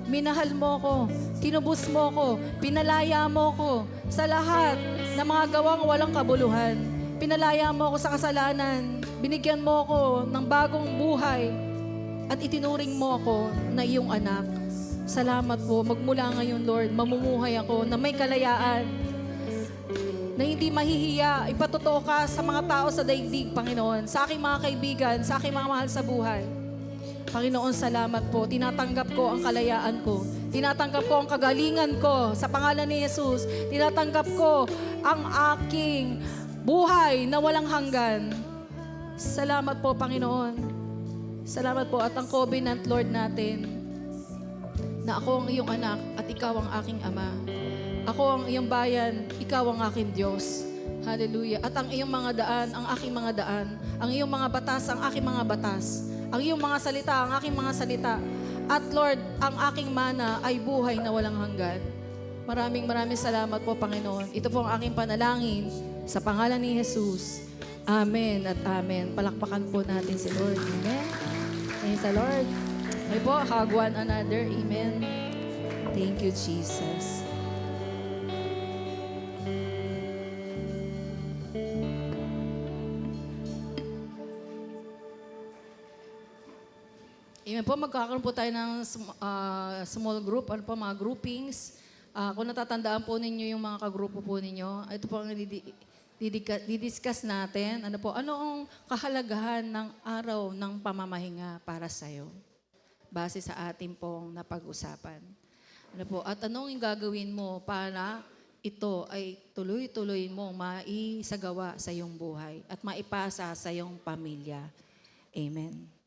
Minahal mo ko, tinubos mo ko, pinalaya mo ko sa lahat ng mga gawang walang kabuluhan. Pinalaya mo ko sa kasalanan, binigyan mo ko ng bagong buhay, at itinuring mo ako na iyong anak. Salamat po, magmula ngayon, Lord, mamumuhay ako na may kalayaan, na hindi mahihiya, ipatotoo ka sa mga tao sa daigdig, Panginoon, sa aking mga kaibigan, sa aking mga mahal sa buhay. Panginoon, salamat po. Tinatanggap ko ang kalayaan ko. Tinatanggap ko ang kagalingan ko sa pangalan ni Jesus. Tinatanggap ko ang aking buhay na walang hanggan. Salamat po, Panginoon. Salamat po at ang covenant, Lord, natin na ako ang iyong anak at ikaw ang aking ama. Ako ang iyong bayan, ikaw ang aking Diyos. Hallelujah. At ang iyong mga daan, ang aking mga daan. Ang iyong mga batas, ang aking mga batas. Ang iyong mga salita, ang aking mga salita. At Lord, ang aking mana ay buhay na walang hanggan. Maraming salamat po, Panginoon. Ito po ang aking panalangin sa pangalan ni Jesus. Amen at amen. Palakpakan po natin si Lord. Amen. Praise the Lord. Okay po, hug one another. Amen. Thank you, Jesus. Amen po, magkakaroon po tayo ng small group, ano po, mga groupings. Kung natatandaan po ninyo yung mga kagrupo po ninyo, ito po ang didiscuss natin. Ano po, ano ang kahalagahan ng araw ng pamamahinga para sa'yo? Base sa ating pong napag-usapan. Ano po, at anong gagawin mo para ito ay tuloy-tuloy mong maisagawa sa iyong buhay at maipasa sa iyong pamilya. Amen.